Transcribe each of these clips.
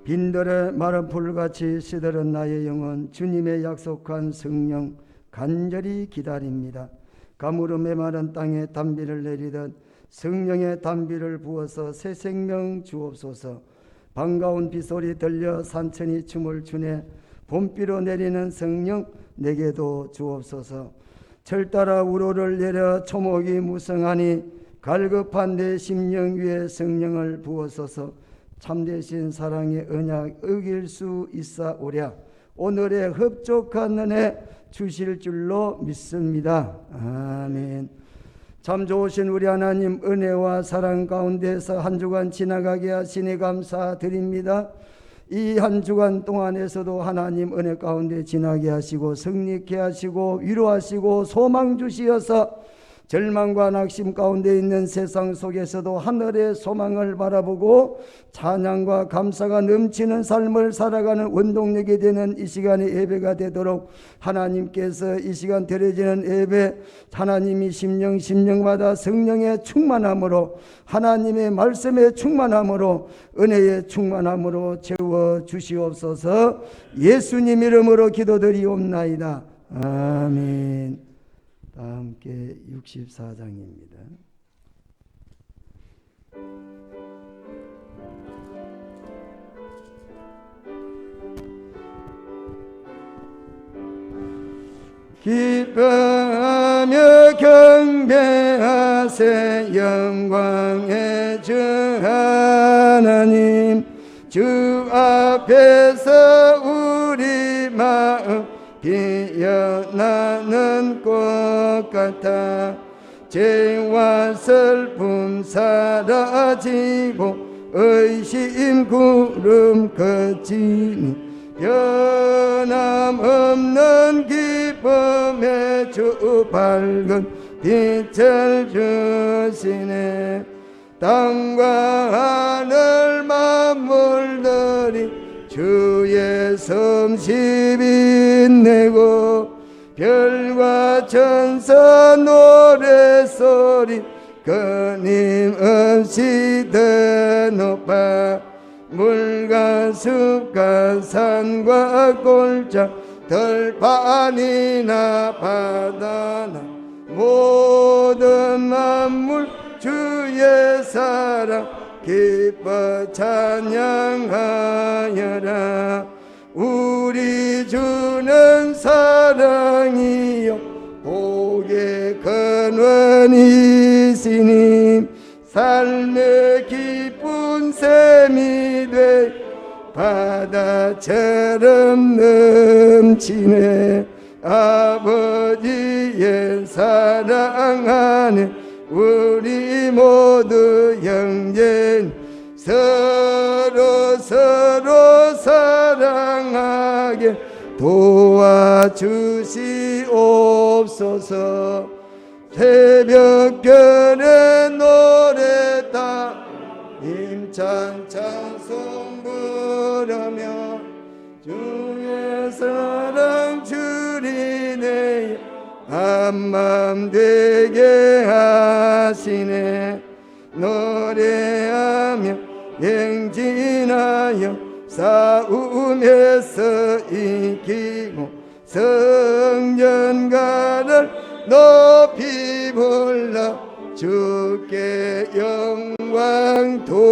빈들에 마른 풀같이 시들은 나의 영혼 주님의 약속한 성령 간절히 기다립니다. 가물음에 마른 땅에 단비를 내리듯 성령의 단비를 부어서 새 생명 주옵소서. 반가운 빗소리 들려 산천이 춤을 추네. 봄비로 내리는 성령 내게도 주옵소서. 철 따라 우로를 내려 초목이 무성하니 갈급한 내 심령 위에 성령을 부어소서. 참되신 사랑의 언약 어길 수 있사오랴. 오늘의 흡족한 은혜 주실 줄로 믿습니다. 아멘. 참 좋으신 우리 하나님, 은혜와 사랑 가운데서 한 주간 지나가게 하시니 감사드립니다. 이 한 주간 동안에서도 하나님 은혜 가운데 지나게 하시고 승리케 하시고 위로하시고 소망 주시어서 절망과 낙심 가운데 있는 세상 속에서도 하늘의 소망을 바라보고 찬양과 감사가 넘치는 삶을 살아가는 원동력이 되는 이 시간의 예배가 되도록 하나님께서 이 시간 드려지는 예배 하나님이 심령마다 성령의 충만함으로 하나님의 말씀의 충만함으로 은혜의 충만함으로 채워 주시옵소서. 예수님 이름으로 기도드리옵나이다. 아멘. 다 함께 64장입니다. 기뻐하며 경배하세 영광의 주 하나님. 주 앞에서 우리 마음 피어나는 꽃 같아 죄와 슬픔 사라지고 의심 구름 그치니 변함없는 기쁨의 주 밝은 빛을 주시네. 땅과 하늘 만물들이 주의 솜씨 빛내고 별과 천사 노래소리 끊임없이 더 높아 물과 숲과 산과 골짜 들판이나 바다나 모든 만물 주의 사랑 기뻐 찬양하여라. 우리 주는 사랑이요 복의 근원이시니 삶의 기쁜 샘이 돼 바다처럼 넘치네. 아버지의 사랑 안에 우리 모두 형제 서로 사랑하게 도와주시옵소서. 새벽별의 노래 따 힘찬 찬송 부르며 주의 사랑 주리네 한맘 되게 하시네. 노래하며 행진하여 싸움에서 이기고 성전가를 높이 불러 주께 영광 돌리세.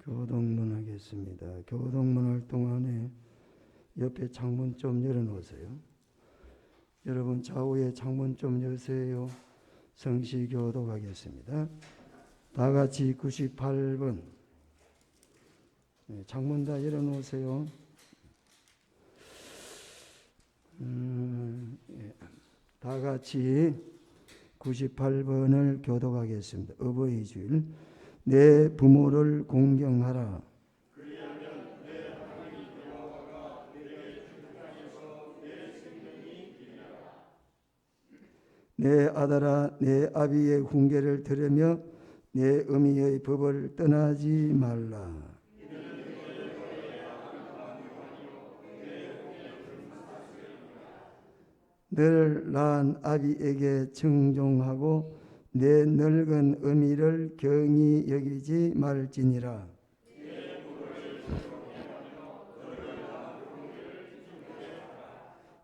교동문 하겠습니다. 교동문 할 동안에 옆에 창문 좀 열어놓으세요. 여러분 좌우에 창문 좀 여세요. 성시교독 하겠습니다. 다 같이 98번 창문 다 열어놓으세요. 다 같이 98번을 교독하겠습니다. 어버이 주일. 내 부모를 공경하라. 내 아들아 내 아비의 훈계를 들으며 내 어미의 법을 떠나지 말라. 늘 낳은 아비에게 청종하고 내 늙은 어미를 경히 여기지 말지니라.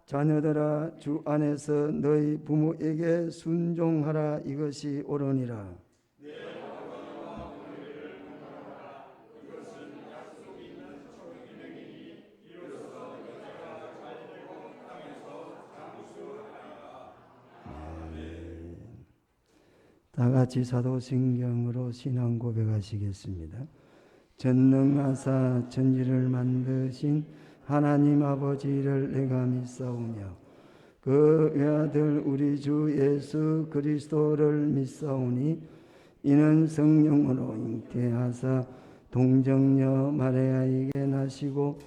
자녀들아, 주 안에서 너희 부모에게 순종하라. 이것이 옳으니라. 다 같이 사도신경으로 신앙 고백하시겠습니다. 전능하사 천지를 만드신 하나님 아버지를 내가 믿사오며 그 외아들 우리 주 예수 그리스도를 믿사오니 이는 성령으로 잉태하사 동정녀 마리아에게 나시고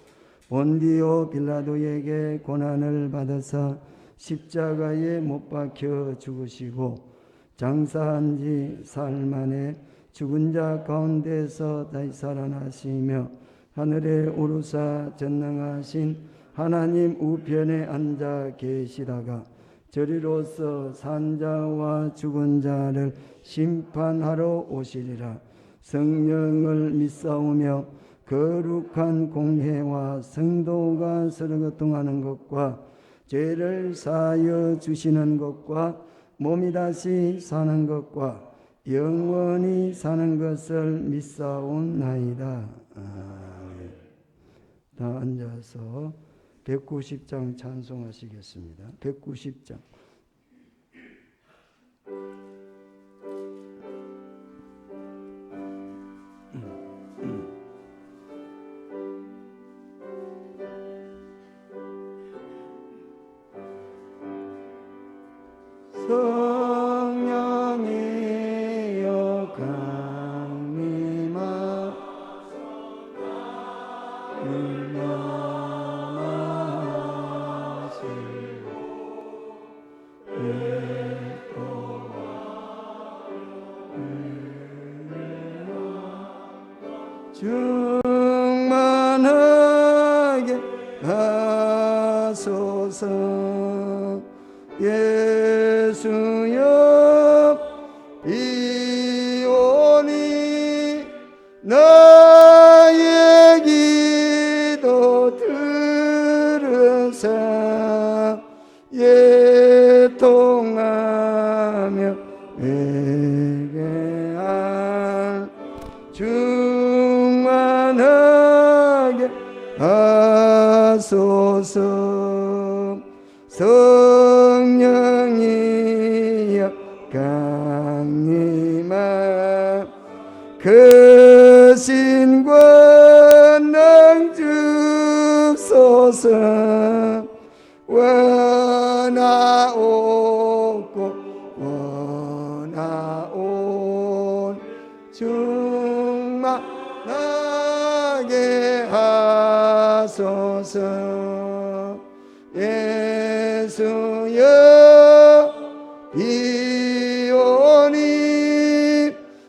본디오 빌라도에게 고난을 받으사 십자가에 못 박혀 죽으시고 장사한 지 사흘 만에 죽은 자 가운데서 다시 살아나시며 하늘에 오르사 전능하신 하나님 우편에 앉아 계시다가 저리로서 산자와 죽은 자를 심판하러 오시리라. 성령을 믿사오며 거룩한 공회와 성도가 서로 교통하는 것과 죄를 사하여 주시는 것과 몸이 다시 사는 것과 영원히 사는 것을 믿사옵나이다. 다 앉아서 190장 찬송하시겠습니다. 190장. 성령이여 강림하 충만하게 하소서. 예수여 비오니 나의 기도 들으사 예통하며 회개할 충만하게 하소서. 성령이여 강림하 그 신권능 주소서. 원하옵고 원하온 충만하게 하소서. 예수여 비오니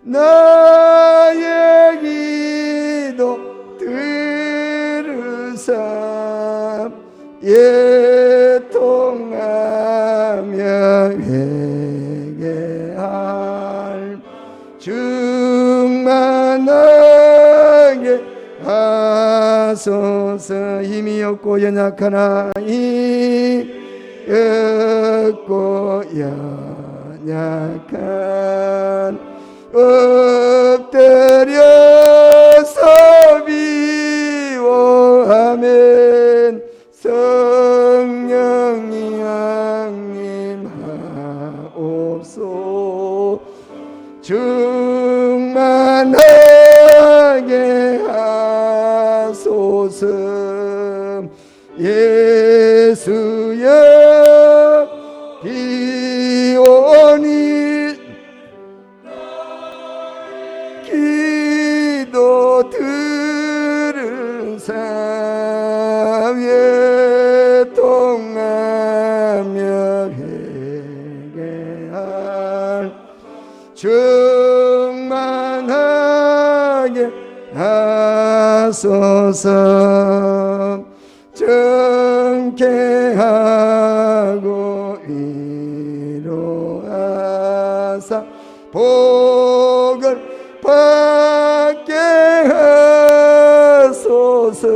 나의 기도 들으사 예통하며 회개할 충만하게 하소서. 힘이 없고 연약하나이 없고 연약한 엎드려서 비워하면 성령이 양림하옵소. 충만하게 하소서. 예수여 비오니 기도 들으사 예통하며 회개할 충만하게 하소서. 정케하고 하사 복을 받게 하소서.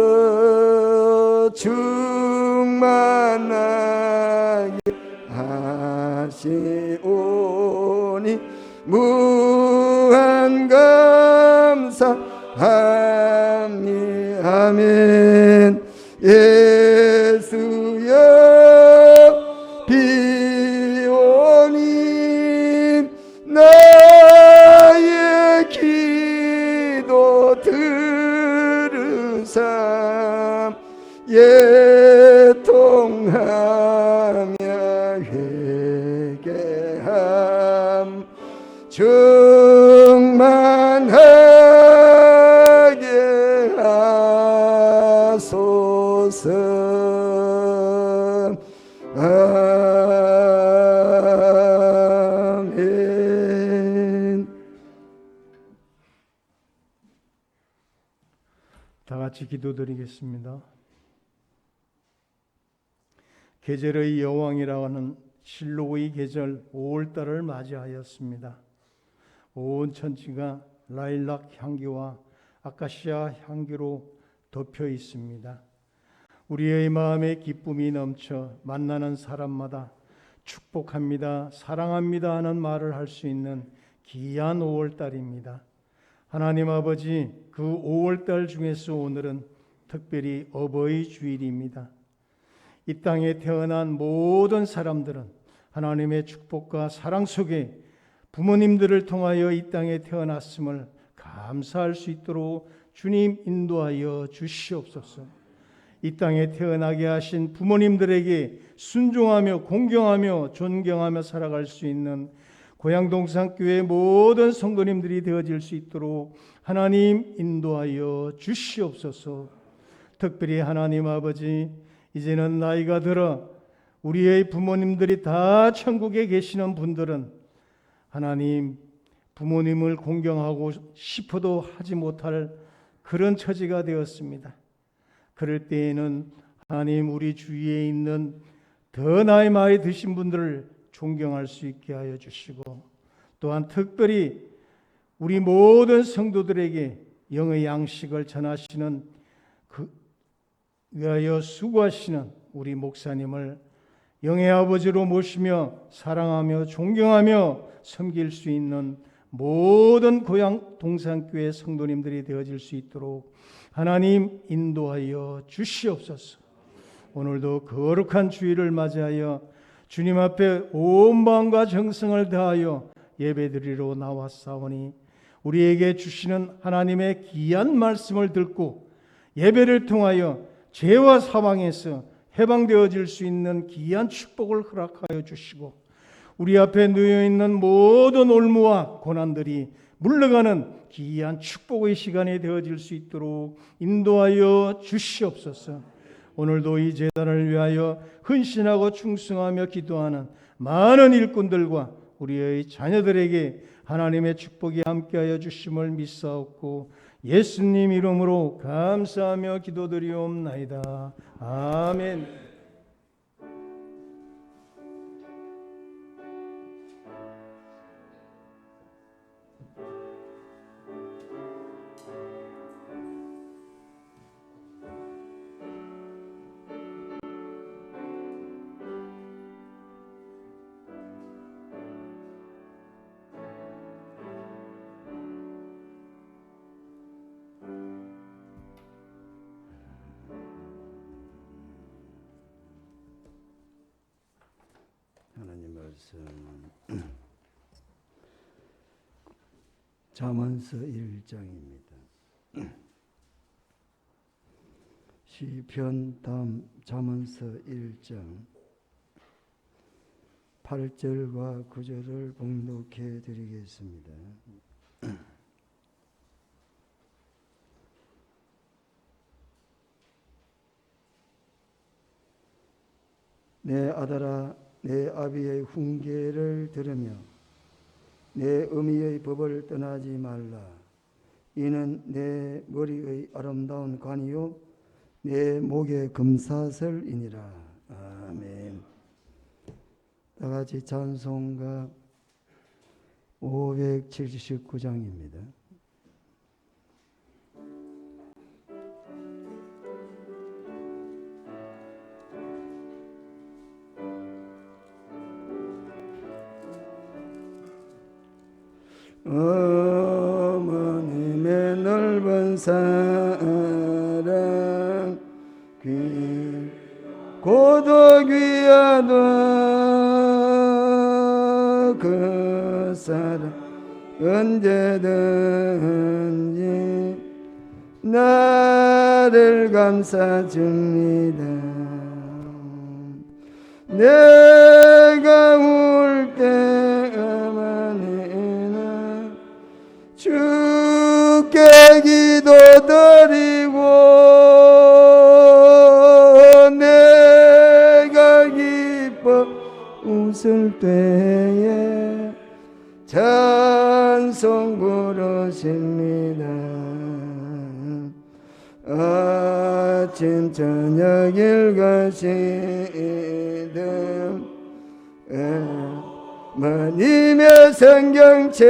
충만하게 하시오니 무한 감사합니다. 아멘. 예수여 비오니 나의 기도 들으사 예통하며 회개함 충만하게 하소서. 아멘. 다 같이 기도드리겠습니다. 계절의 여왕이라고 하는 실로의 계절 5월달을 맞이하였습니다. 온 천지가 라일락 향기와 아카시아 향기로 덮여 있습니다. 우리의 마음에 기쁨이 넘쳐 만나는 사람마다 축복합니다, 사랑합니다 하는 말을 할 수 있는 귀한 5월달입니다. 하나님 아버지, 그 5월달 중에서 오늘은 특별히 어버이 주일입니다. 이 땅에 태어난 모든 사람들은 하나님의 축복과 사랑 속에 부모님들을 통하여 이 땅에 태어났음을 감사할 수 있도록 주님 인도하여 주시옵소서. 이 땅에 태어나게 하신 부모님들에게 순종하며 공경하며 존경하며 살아갈 수 있는 고향동산교회 모든 성도님들이 되어질 수 있도록 하나님 인도하여 주시옵소서. 특별히 하나님 아버지, 이제는 나이가 들어 우리의 부모님들이 다 천국에 계시는 분들은 하나님 부모님을 공경하고 싶어도 하지 못할 그런 처지가 되었습니다. 그럴 때에는 하나님 우리 주위에 있는 더 나이 많이 드신 분들을 존경할 수 있게 하여 주시고, 또한 특별히 우리 모든 성도들에게 영의 양식을 전하시는 위하여 수고하시는 우리 목사님을 영의 아버지로 모시며 사랑하며 존경하며 섬길 수 있는 모든 고향 동산교회 성도님들이 되어질 수 있도록 하나님 인도하여 주시옵소서. 오늘도 거룩한 주일을 맞이하여 주님 앞에 온 마음과 정성을 다하여 예배드리러 나왔사오니 우리에게 주시는 하나님의 귀한 말씀을 듣고 예배를 통하여 죄와 사망에서 해방되어질 수 있는 귀한 축복을 허락하여 주시고, 우리 앞에 놓여있는 모든 올무와 고난들이 물러가는 귀한 축복의 시간이 되어질 수 있도록 인도하여 주시옵소서. 오늘도 이 제단을 위하여 헌신하고 충성하며 기도하는 많은 일꾼들과 우리의 자녀들에게 하나님의 축복이 함께하여 주심을 믿사옵고 예수님 이름으로 감사하며 기도드리옵나이다. 아멘. 하나님 말씀 잠언서 1장입니다. 시편 다음 잠언서 1장 8절과 9절을 봉독해 드리겠습니다. 내 아들아, 내 아비의 훈계를 들으며 내 어미의 법을 떠나지 말라. 이는 내 머리의 아름다운 관이요 내 목의 금사슬이니라. 아멘. 다 같이 찬송가 579장입니다. 어머님의 넓은 사랑 고독 위하도 그 사랑 언제든지 나를 감싸줍니다. 내가 울 때만에는 주께 기도드리고 내가 기뻐 웃을 때에 찬송 부르십니다. 아침 저녁 읽으시든 마님의 성경책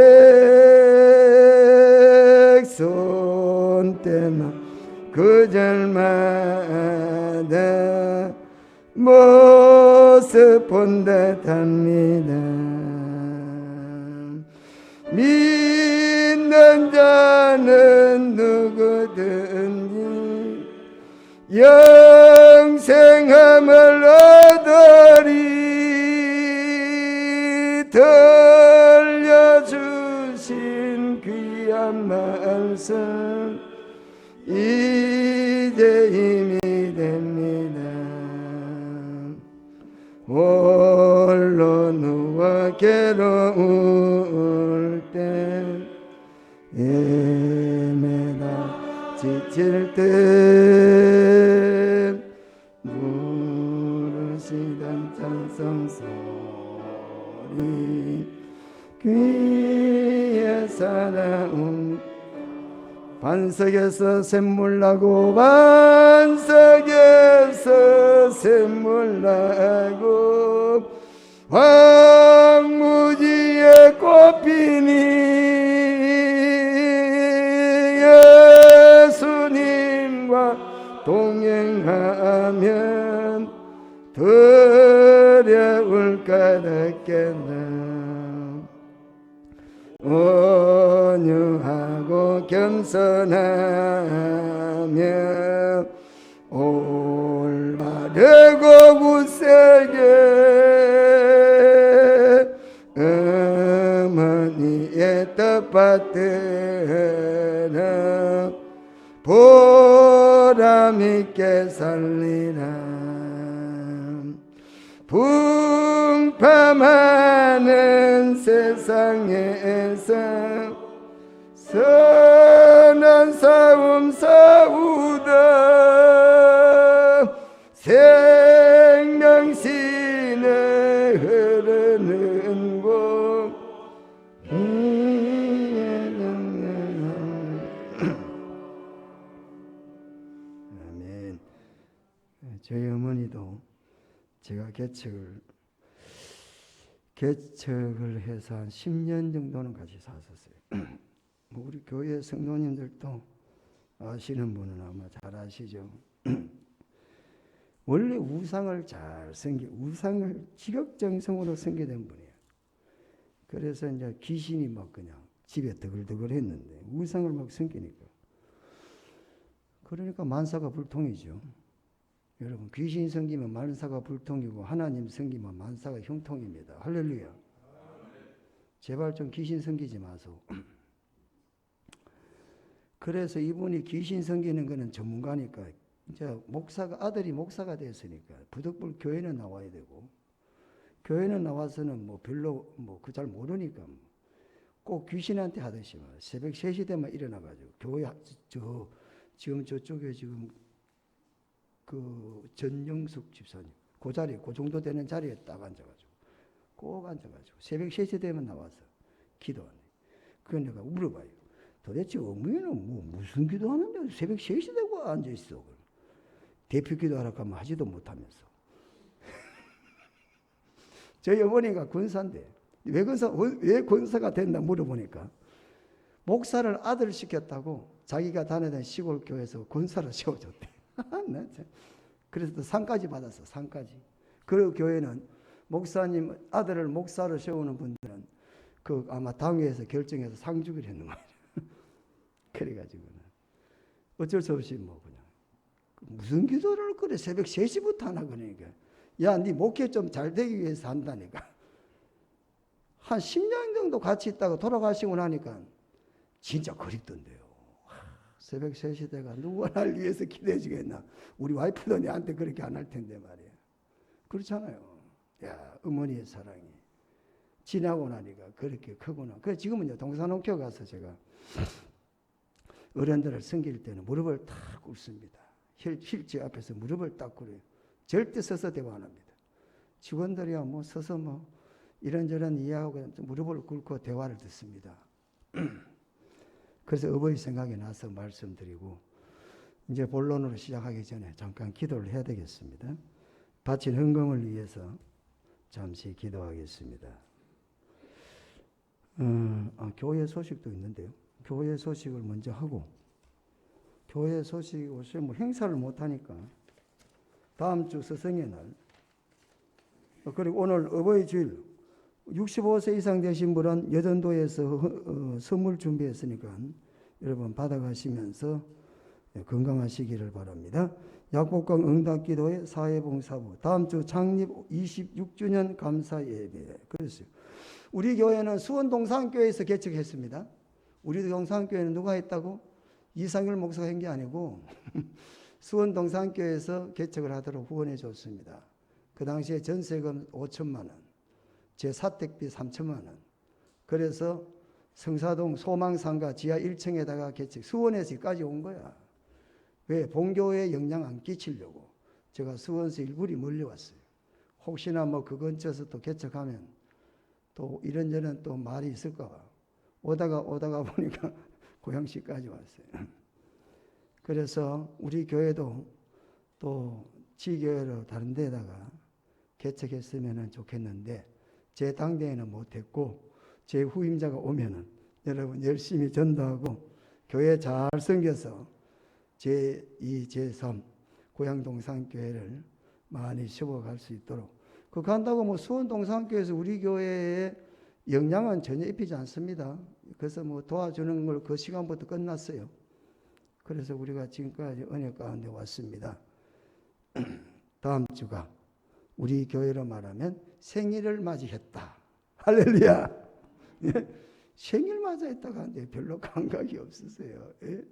손때나 구절마다 모습 본 듯합니다. 믿는 자는 누구든지 영생함을 얻으리. 들려주신 귀한 말씀 이제 힘이 됩니다. 홀로 누워 괴로울 때 애매다 지칠 때 부르시던 찬송 소리 귀에 살아온 반석에서 샘물 나고 반석에서 샘물 나고 황무지에 꽃피니 예수님과 동행하면 두려울 까닭겠나. 온유하고 겸손하며 올바르고 굳세게 어머니의 뜻받들어 보람있게 살리라. 풍파많은 세상에서 선한 싸움 싸우다 생명신에 흐르는 곳 아멘. 저희 어머니도 제가 개척을 해서 한 10년 정도는 같이 살았어요. 뭐 우리 교회 성도님들도 아시는 분은 아마 잘 아시죠. 원래 우상을 우상을 지극정성으로 섬기던 분이에요. 그래서 이제 귀신이 막 그냥 집에 드글드글 했는데 우상을 막 섬기니까. 그러니까 만사가 불통이죠. 여러분, 귀신 섬기면 만사가 불통이고 하나님 섬기면 만사가 형통입니다. 할렐루야. 제발 좀 귀신 섬기지 마소. 그래서 이분이 귀신 섬기는 거는 전문가니까 이제 아들이 목사가 됐으니까 부득불 교회는 나와야 되고, 교회는 나와서는 뭐 별로 그 잘 모르니까 꼭 귀신한테 하듯이 새벽 3시 되면 일어나가지고 교회 지금 저쪽에 지금 그 전영숙 집사님 그 정도 되는 자리에 딱 앉아가지고 꼭 앉아가지고 새벽 3시 되면 나와서 기도하네. 그건 내가 물어봐요. 도대체 어머니는 무슨 기도하는데 새벽 3시 되고 앉아있어. 대표 기도하라고 하면 하지도 못하면서. 저희 어머니가 군사인데 왜 권사가 됐나 물어보니까 목사를 아들 시켰다고 자기가 다니던 시골 교회에서 권사를 세워줬대. 그래서 상까지 받았어. 상까지. 그 교회는 목사님 아들을 목사로 세우는 분들은 그 아마 당회에서 결정해서 상 주기로 했는 거예요. 그래가지고는 어쩔 수 없이 뭐 그냥 무슨 기도를 그래 새벽 3시부터 하나 그러니까 야 네 목회 좀 잘 되기 위해서 한다니까. 한 10년 정도 같이 있다가 돌아가시고 나니까 진짜 그립던데요. 새벽 3시 대가 누가 날 위해서 기도해 주겠나. 우리 와이프도 내한테 그렇게 안 할 텐데 말이야. 그렇잖아요. 야 어머니의 사랑이 지나고 나니까 그렇게 크구나. 그래서 지금은 동산옥교 가서 제가 어른들을 섬길 때는 무릎을 탁 꿇습니다. 힐지 앞에서 무릎을 딱 꿇어요. 절대 서서 대화 안 합니다. 직원들이야 뭐 서서 뭐 이런저런 이해하고 무릎을 꿇고 대화를 듣습니다. 그래서 어버이 생각이 나서 말씀드리고 이제 본론으로 시작하기 전에 잠깐 기도를 해야 되겠습니다. 바친 헌금을 위해서 잠시 기도하겠습니다. 교회 소식도 있는데요. 교회 소식을 먼저 하고 교회 소식 옷을 뭐 행사를 못 하니까 다음 주 스승의 날 그리고 오늘 어버이 주일 65세 이상 되신 분은 여전도에서 선물 준비했으니까 여러분 받아가시면서 건강하시기를 바랍니다. 약복강 응답기도회 사회봉사부 다음 주 창립 26주년 감사 예배. 그랬어요. 우리 교회는 수원동산교회에서 개척했습니다. 우리 동산교회는 누가 했다고? 이상율 목사가 한 게 아니고 수원동산교회에서 개척을 하도록 후원해 줬습니다. 그 당시에 전세금 5천만 원, 제 사택비 3천만 원. 그래서 성사동 소망상가 지하 1층에다가 개척, 수원에서까지 온 거야. 왜? 본교회에 영향 안 끼치려고. 제가 수원에서 일부러 몰려왔어요. 혹시나 뭐 그 근처에서 또 개척하면 또 이런저런 또 말이 있을까 봐. 오다가 보니까 고양시까지 왔어요. 그래서 우리 교회도 또 지교회로 다른 데다가 개척했으면 좋겠는데 제 당대에는 못했고 제 후임자가 오면은 여러분 열심히 전도하고 교회 잘 섬겨서 제2, 제3 고향동산교회를 많이 세워갈 수 있도록 그거 한다고 뭐 수원동산교회에서 우리 교회에 영향은 전혀 입히지 않습니다. 그래서 뭐 도와주는 걸 그 시간부터 끝났어요. 그래서 우리가 지금까지 은혜 가운데 왔습니다. 다음 주가 우리 교회로 말하면 생일을 맞이했다. 할렐루야. 예? 생일 맞이했다가 하는데 별로 감각이 없으세요. 예?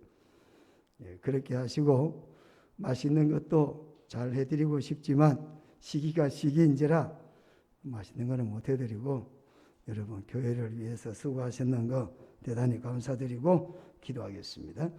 예, 그렇게 하시고 맛있는 것도 잘 해드리고 싶지만 시기가 시기인지라 맛있는 거는 못 해드리고 여러분 교회를 위해서 수고하셨는 거 대단히 감사드리고 기도하겠습니다.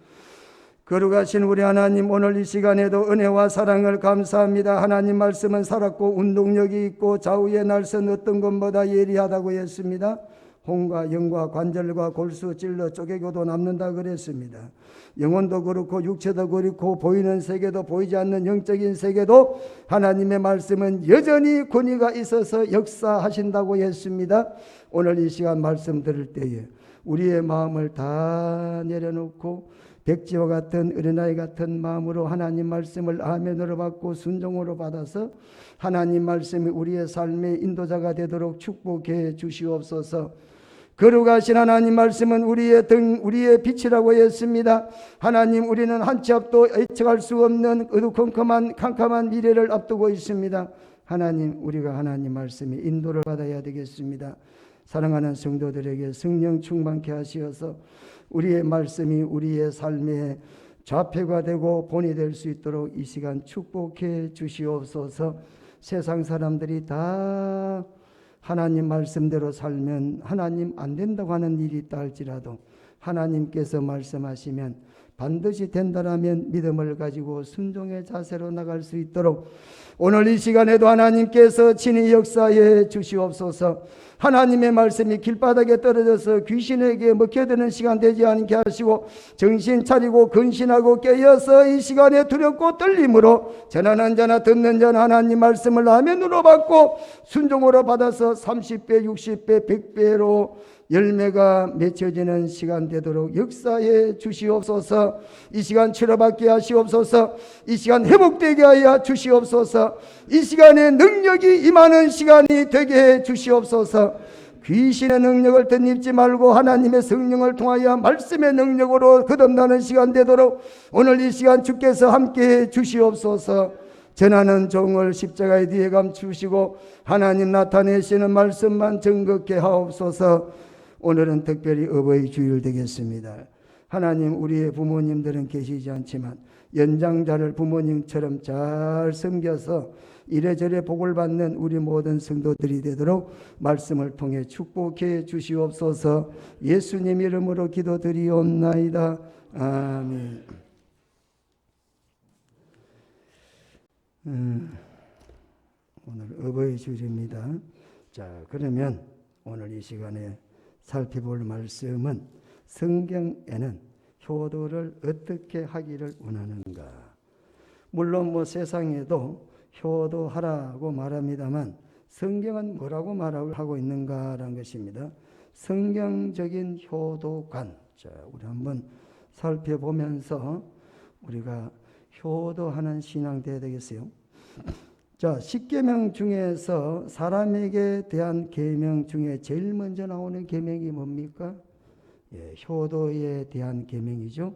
거룩하신 우리 하나님, 오늘 이 시간에도 은혜와 사랑을 감사합니다. 하나님 말씀은 살았고 운동력이 있고 좌우의 날선 어떤 것보다 예리하다고 했습니다. 혼과 영과 관절과 골수 찔러 쪼개고도 남는다 그랬습니다. 영혼도 그렇고 육체도 그렇고 보이는 세계도 보이지 않는 영적인 세계도 하나님의 말씀은 여전히 권위가 있어서 역사하신다고 했습니다. 오늘 이 시간 말씀 들을 때에 우리의 마음을 다 내려놓고 백지와 같은 어린아이 같은 마음으로 하나님 말씀을 아멘으로 받고 순종으로 받아서 하나님 말씀이 우리의 삶의 인도자가 되도록 축복해 주시옵소서. 거룩하신 하나님 말씀은 우리의 등, 우리의 빛이라고 했습니다. 하나님, 우리는 한 치 앞도 예측할 수 없는 어두컴컴한 캄캄한 미래를 앞두고 있습니다. 하나님, 우리가 하나님 말씀의 인도를 받아야 되겠습니다. 사랑하는 성도들에게 성령 충만케 하시어서 우리의 말씀이 우리의 삶의 좌표가 되고 본이 될 수 있도록 이 시간 축복해 주시옵소서. 세상 사람들이 다 하나님 말씀대로 살면 하나님 안 된다고 하는 일이 있다 할지라도 하나님께서 말씀하시면 반드시 된다라면 믿음을 가지고 순종의 자세로 나갈 수 있도록 오늘 이 시간에도 하나님께서 친히 역사해 주시옵소서. 하나님의 말씀이 길바닥에 떨어져서 귀신에게 먹혀드는 시간 되지 않게 하시고 정신 차리고 근신하고 깨어서 이 시간에 두렵고 떨림으로 전하는 자나 듣는 자나 하나님 말씀을 아멘으로 받고 순종으로 받아서 30배 60배 100배로 열매가 맺혀지는 시간 되도록 역사해 주시옵소서. 이 시간 치료받게 하시옵소서. 이 시간 회복되게 하여 주시옵소서. 이 시간에 능력이 임하는 시간이 되게 해 주시옵소서. 귀신의 능력을 덧입지 말고 하나님의 성령을 통하여 말씀의 능력으로 거듭나는 시간 되도록 오늘 이 시간 주께서 함께해 주시옵소서. 전하는 종을 십자가의 뒤에 감추시고 하나님 나타내시는 말씀만 정극게 하옵소서. 오늘은 특별히 어버이 주일 되겠습니다. 하나님, 우리의 부모님들은 계시지 않지만 연장자를 부모님처럼 잘 섬겨서 이래저래 복을 받는 우리 모든 성도들이 되도록 말씀을 통해 축복해 주시옵소서. 예수님 이름으로 기도드리옵나이다. 아멘. 오늘 어버이 주일입니다. 자, 그러면 오늘 이 시간에 살펴볼 말씀은 성경에는 효도를 어떻게 하기를 원하는가. 물론 세상에도 효도하라고 말합니다만 성경은 뭐라고 말하고 있는가라는 것입니다. 성경적인 효도관. 자, 우리 한번 살펴보면서 우리가 효도하는 신앙 되어야 되겠어요. 자, 10계명 중에서 사람에게 대한 계명 중에 제일 먼저 나오는 계명이 뭡니까? 효도에 대한 계명이죠.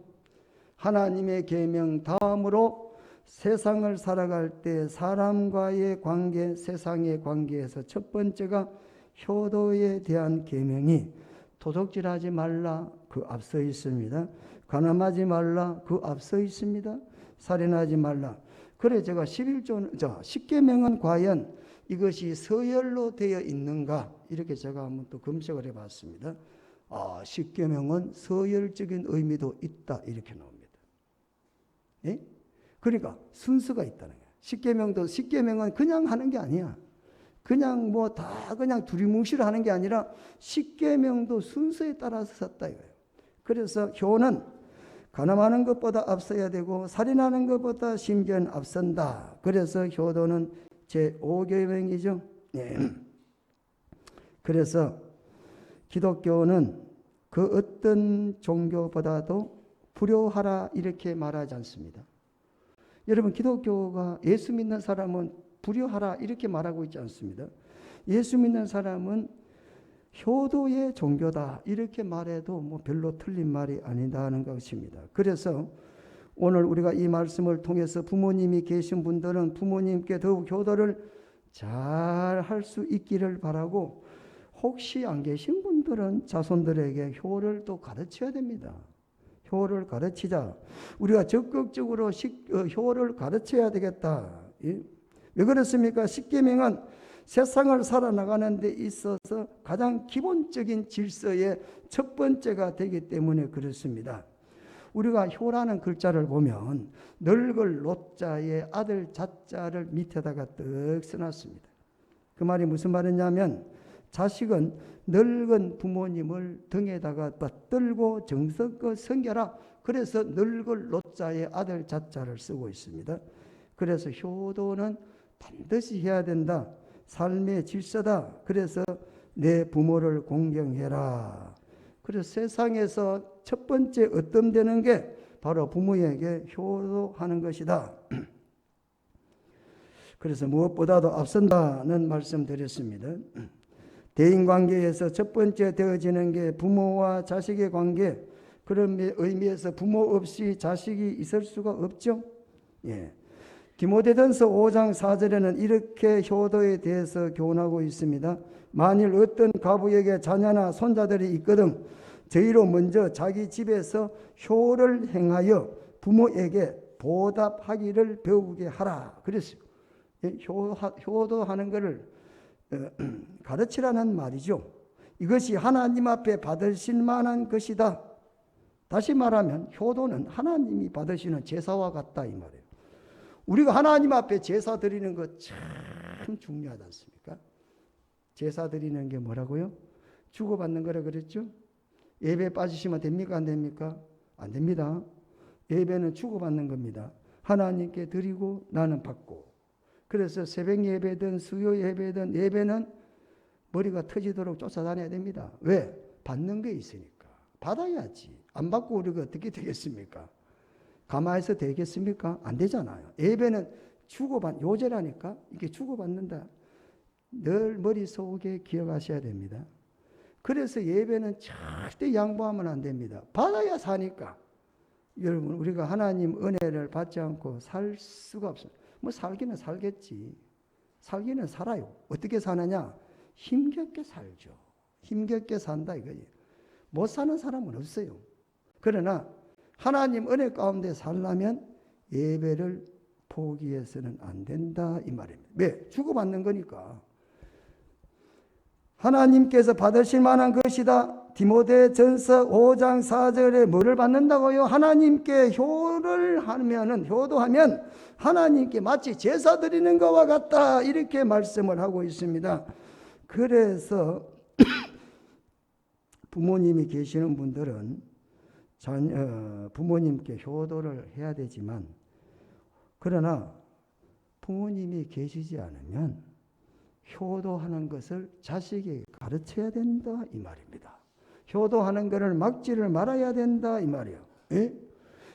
하나님의 계명 다음으로 세상을 살아갈 때 사람과의 관계, 세상의 관계에서 첫 번째가 효도에 대한 계명이 도둑질하지 말라 그 앞서 있습니다. 간음하지 말라 그 앞서 있습니다. 살인하지 말라. 그래 제가 10계명은 과연 이것이 서열로 되어 있는가 이렇게 제가 한번 또 검색을 해봤습니다. 10계명은 서열적인 의미도 있다 이렇게 나옵니다. 예? 그러니까 순서가 있다는 거예요. 10계명은 그냥 하는 게 아니야. 그냥 다 그냥 두리뭉실 하는 게 아니라 10계명도 순서에 따라서 섰다 이거예요. 그래서 효는 간음하는 것보다 앞서야 되고 살인하는 것보다 심지어는 앞선다. 그래서 효도는 제5계명이죠. 예. 그래서 기독교는 그 어떤 종교보다도 불효하라 이렇게 말하지 않습니다. 여러분, 기독교가 예수 믿는 사람은 불효하라 이렇게 말하고 있지 않습니다. 예수 믿는 사람은 효도의 종교다 이렇게 말해도 별로 틀린 말이 아니다는 것입니다. 그래서 오늘 우리가 이 말씀을 통해서 부모님이 계신 분들은 부모님께 더욱 효도를 잘 할 수 있기를 바라고, 혹시 안 계신 분들은 자손들에게 효를 또 가르쳐야 됩니다. 효를 가르치자. 우리가 적극적으로 효를 가르쳐야 되겠다. 왜 그렇습니까? 10계명은 세상을 살아나가는 데 있어서 가장 기본적인 질서의 첫 번째가 되기 때문에 그렇습니다. 우리가 효라는 글자를 보면 늙을 노자에 아들 자자를 밑에다가 떡 써놨습니다. 그 말이 무슨 말이냐면 자식은 늙은 부모님을 등에다가 받들고 정성껏 섬겨라. 그래서 늙을 노자에 아들 자자를 쓰고 있습니다. 그래서 효도는 반드시 해야 된다. 삶의 질서다. 그래서 내 부모를 공경해라. 그래서 세상에서 첫 번째 얻덤되는 게 바로 부모에게 효도하는 것이다. 그래서 무엇보다도 앞선다는 말씀 드렸습니다. 대인관계에서 첫 번째 되어지는 게 부모와 자식의 관계. 그런 의미에서 부모 없이 자식이 있을 수가 없죠. 예. 디모데전서 5장 4절에는 이렇게 효도에 대해서 교훈하고 있습니다. 만일 어떤 과부에게 자녀나 손자들이 있거든 저희로 먼저 자기 집에서 효를 행하여 부모에게 보답하기를 배우게 하라. 그랬어요. 효도하는 것을 가르치라는 말이죠. 이것이 하나님 앞에 받으실 만한 것이다. 다시 말하면 효도는 하나님이 받으시는 제사와 같다 이 말이에요. 우리가 하나님 앞에 제사 드리는 거 참 중요하지 않습니까? 제사 드리는 게 뭐라고요? 주고받는 거라 그랬죠? 예배 빠지시면 됩니까? 안 됩니까? 안 됩니다. 예배는 주고받는 겁니다. 하나님께 드리고 나는 받고. 그래서 새벽 예배든 수요 예배든 예배는 머리가 터지도록 쫓아다녀야 됩니다. 왜? 받는 게 있으니까. 받아야지. 안 받고 우리가 어떻게 되겠습니까? 가만히서 되겠습니까? 안 되잖아요. 예배는 요제라니까 이게 주고받는다. 늘 머릿속에 기억하셔야 됩니다. 그래서 예배는 절대 양보하면 안 됩니다. 받아야 사니까. 여러분 우리가 하나님 은혜를 받지 않고 살 수가 없어요. 뭐 살기는 살겠지. 살기는 살아요. 어떻게 사느냐? 힘겹게 살죠. 힘겹게 산다 이거지. 못 사는 사람은 없어요. 그러나 하나님 은혜 가운데 살려면 예배를 포기해서는 안 된다 이 말입니다. 왜? 주고받는 거니까. 하나님께서 받으실 만한 것이다. 디모데전서 5장 4절에 뭐를 받는다고요? 하나님께 효도하면 하나님께 마치 제사 드리는 것과 같다 이렇게 말씀을 하고 있습니다. 그래서 부모님이 계시는 분들은 부모님께 효도를 해야 되지만, 그러나 부모님이 계시지 않으면 효도하는 것을 자식에게 가르쳐야 된다 이 말입니다. 효도하는 것을 막지를 말아야 된다 이 말이에요. 예?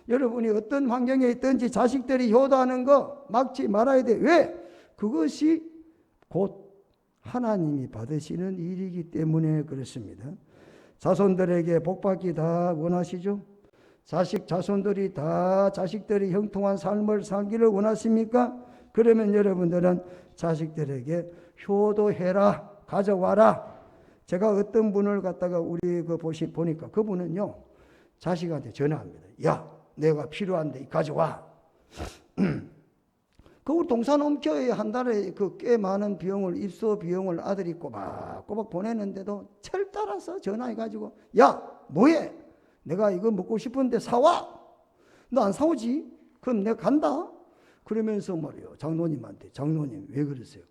여러분이 어떤 환경에 있든지 자식들이 효도하는 거 막지 말아야 돼. 왜? 그것이 곧 하나님이 받으시는 일이기 때문에 그렇습니다. 자손들에게 복받기 다 원하시죠? 자손들이 다 자식들이 형통한 삶을 살기를 원하십니까? 그러면 여러분들은 자식들에게 효도해라, 가져와라. 제가 어떤 분을 갖다가 보니까 그분은요, 자식한테 전화합니다. 야, 내가 필요한데 가져와. 그 동산 옮겨에 한 달에 꽤 많은 비용을, 입소 비용을 아들이 꼬박꼬박 보내는데도 철 따라서 전화해가지고, 야, 뭐해? 내가 이거 먹고 싶은데 사와. 너 안 사오지? 그럼 내가 간다. 그러면서 말이요, 장로님한테, 장로님 왜 그러세요?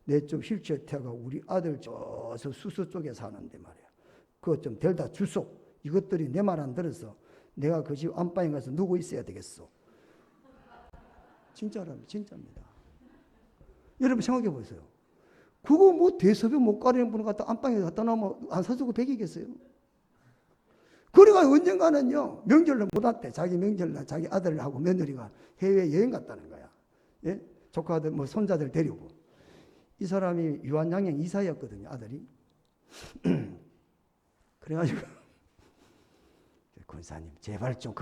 내 좀 휠체어가 우리 아들 저 수서 쪽에 사는데 말이야. 그거 좀 데려다 주소. 이것들이 내 말 안 들어서 내가 그 집 안방에 가서 누구 있어야 되겠어. 진짜랍니다. 진짜입니다. 여러분 생각해 보세요. 그거 뭐 대sob에 못 가리는 분을 갖다 안방에 갖다 놓으면 안 사주고 배기겠어요? 그래가 언젠가는요, 명절날 못 왔대. 자기 명절날 자기 아들하고 며느리가 해외 여행 갔다는 거야. 예? 조카들, 뭐 손자들 데리고. 이 사람이 유한양행 이사였거든요, 아들이. 그래가지고 권사님 제발 좀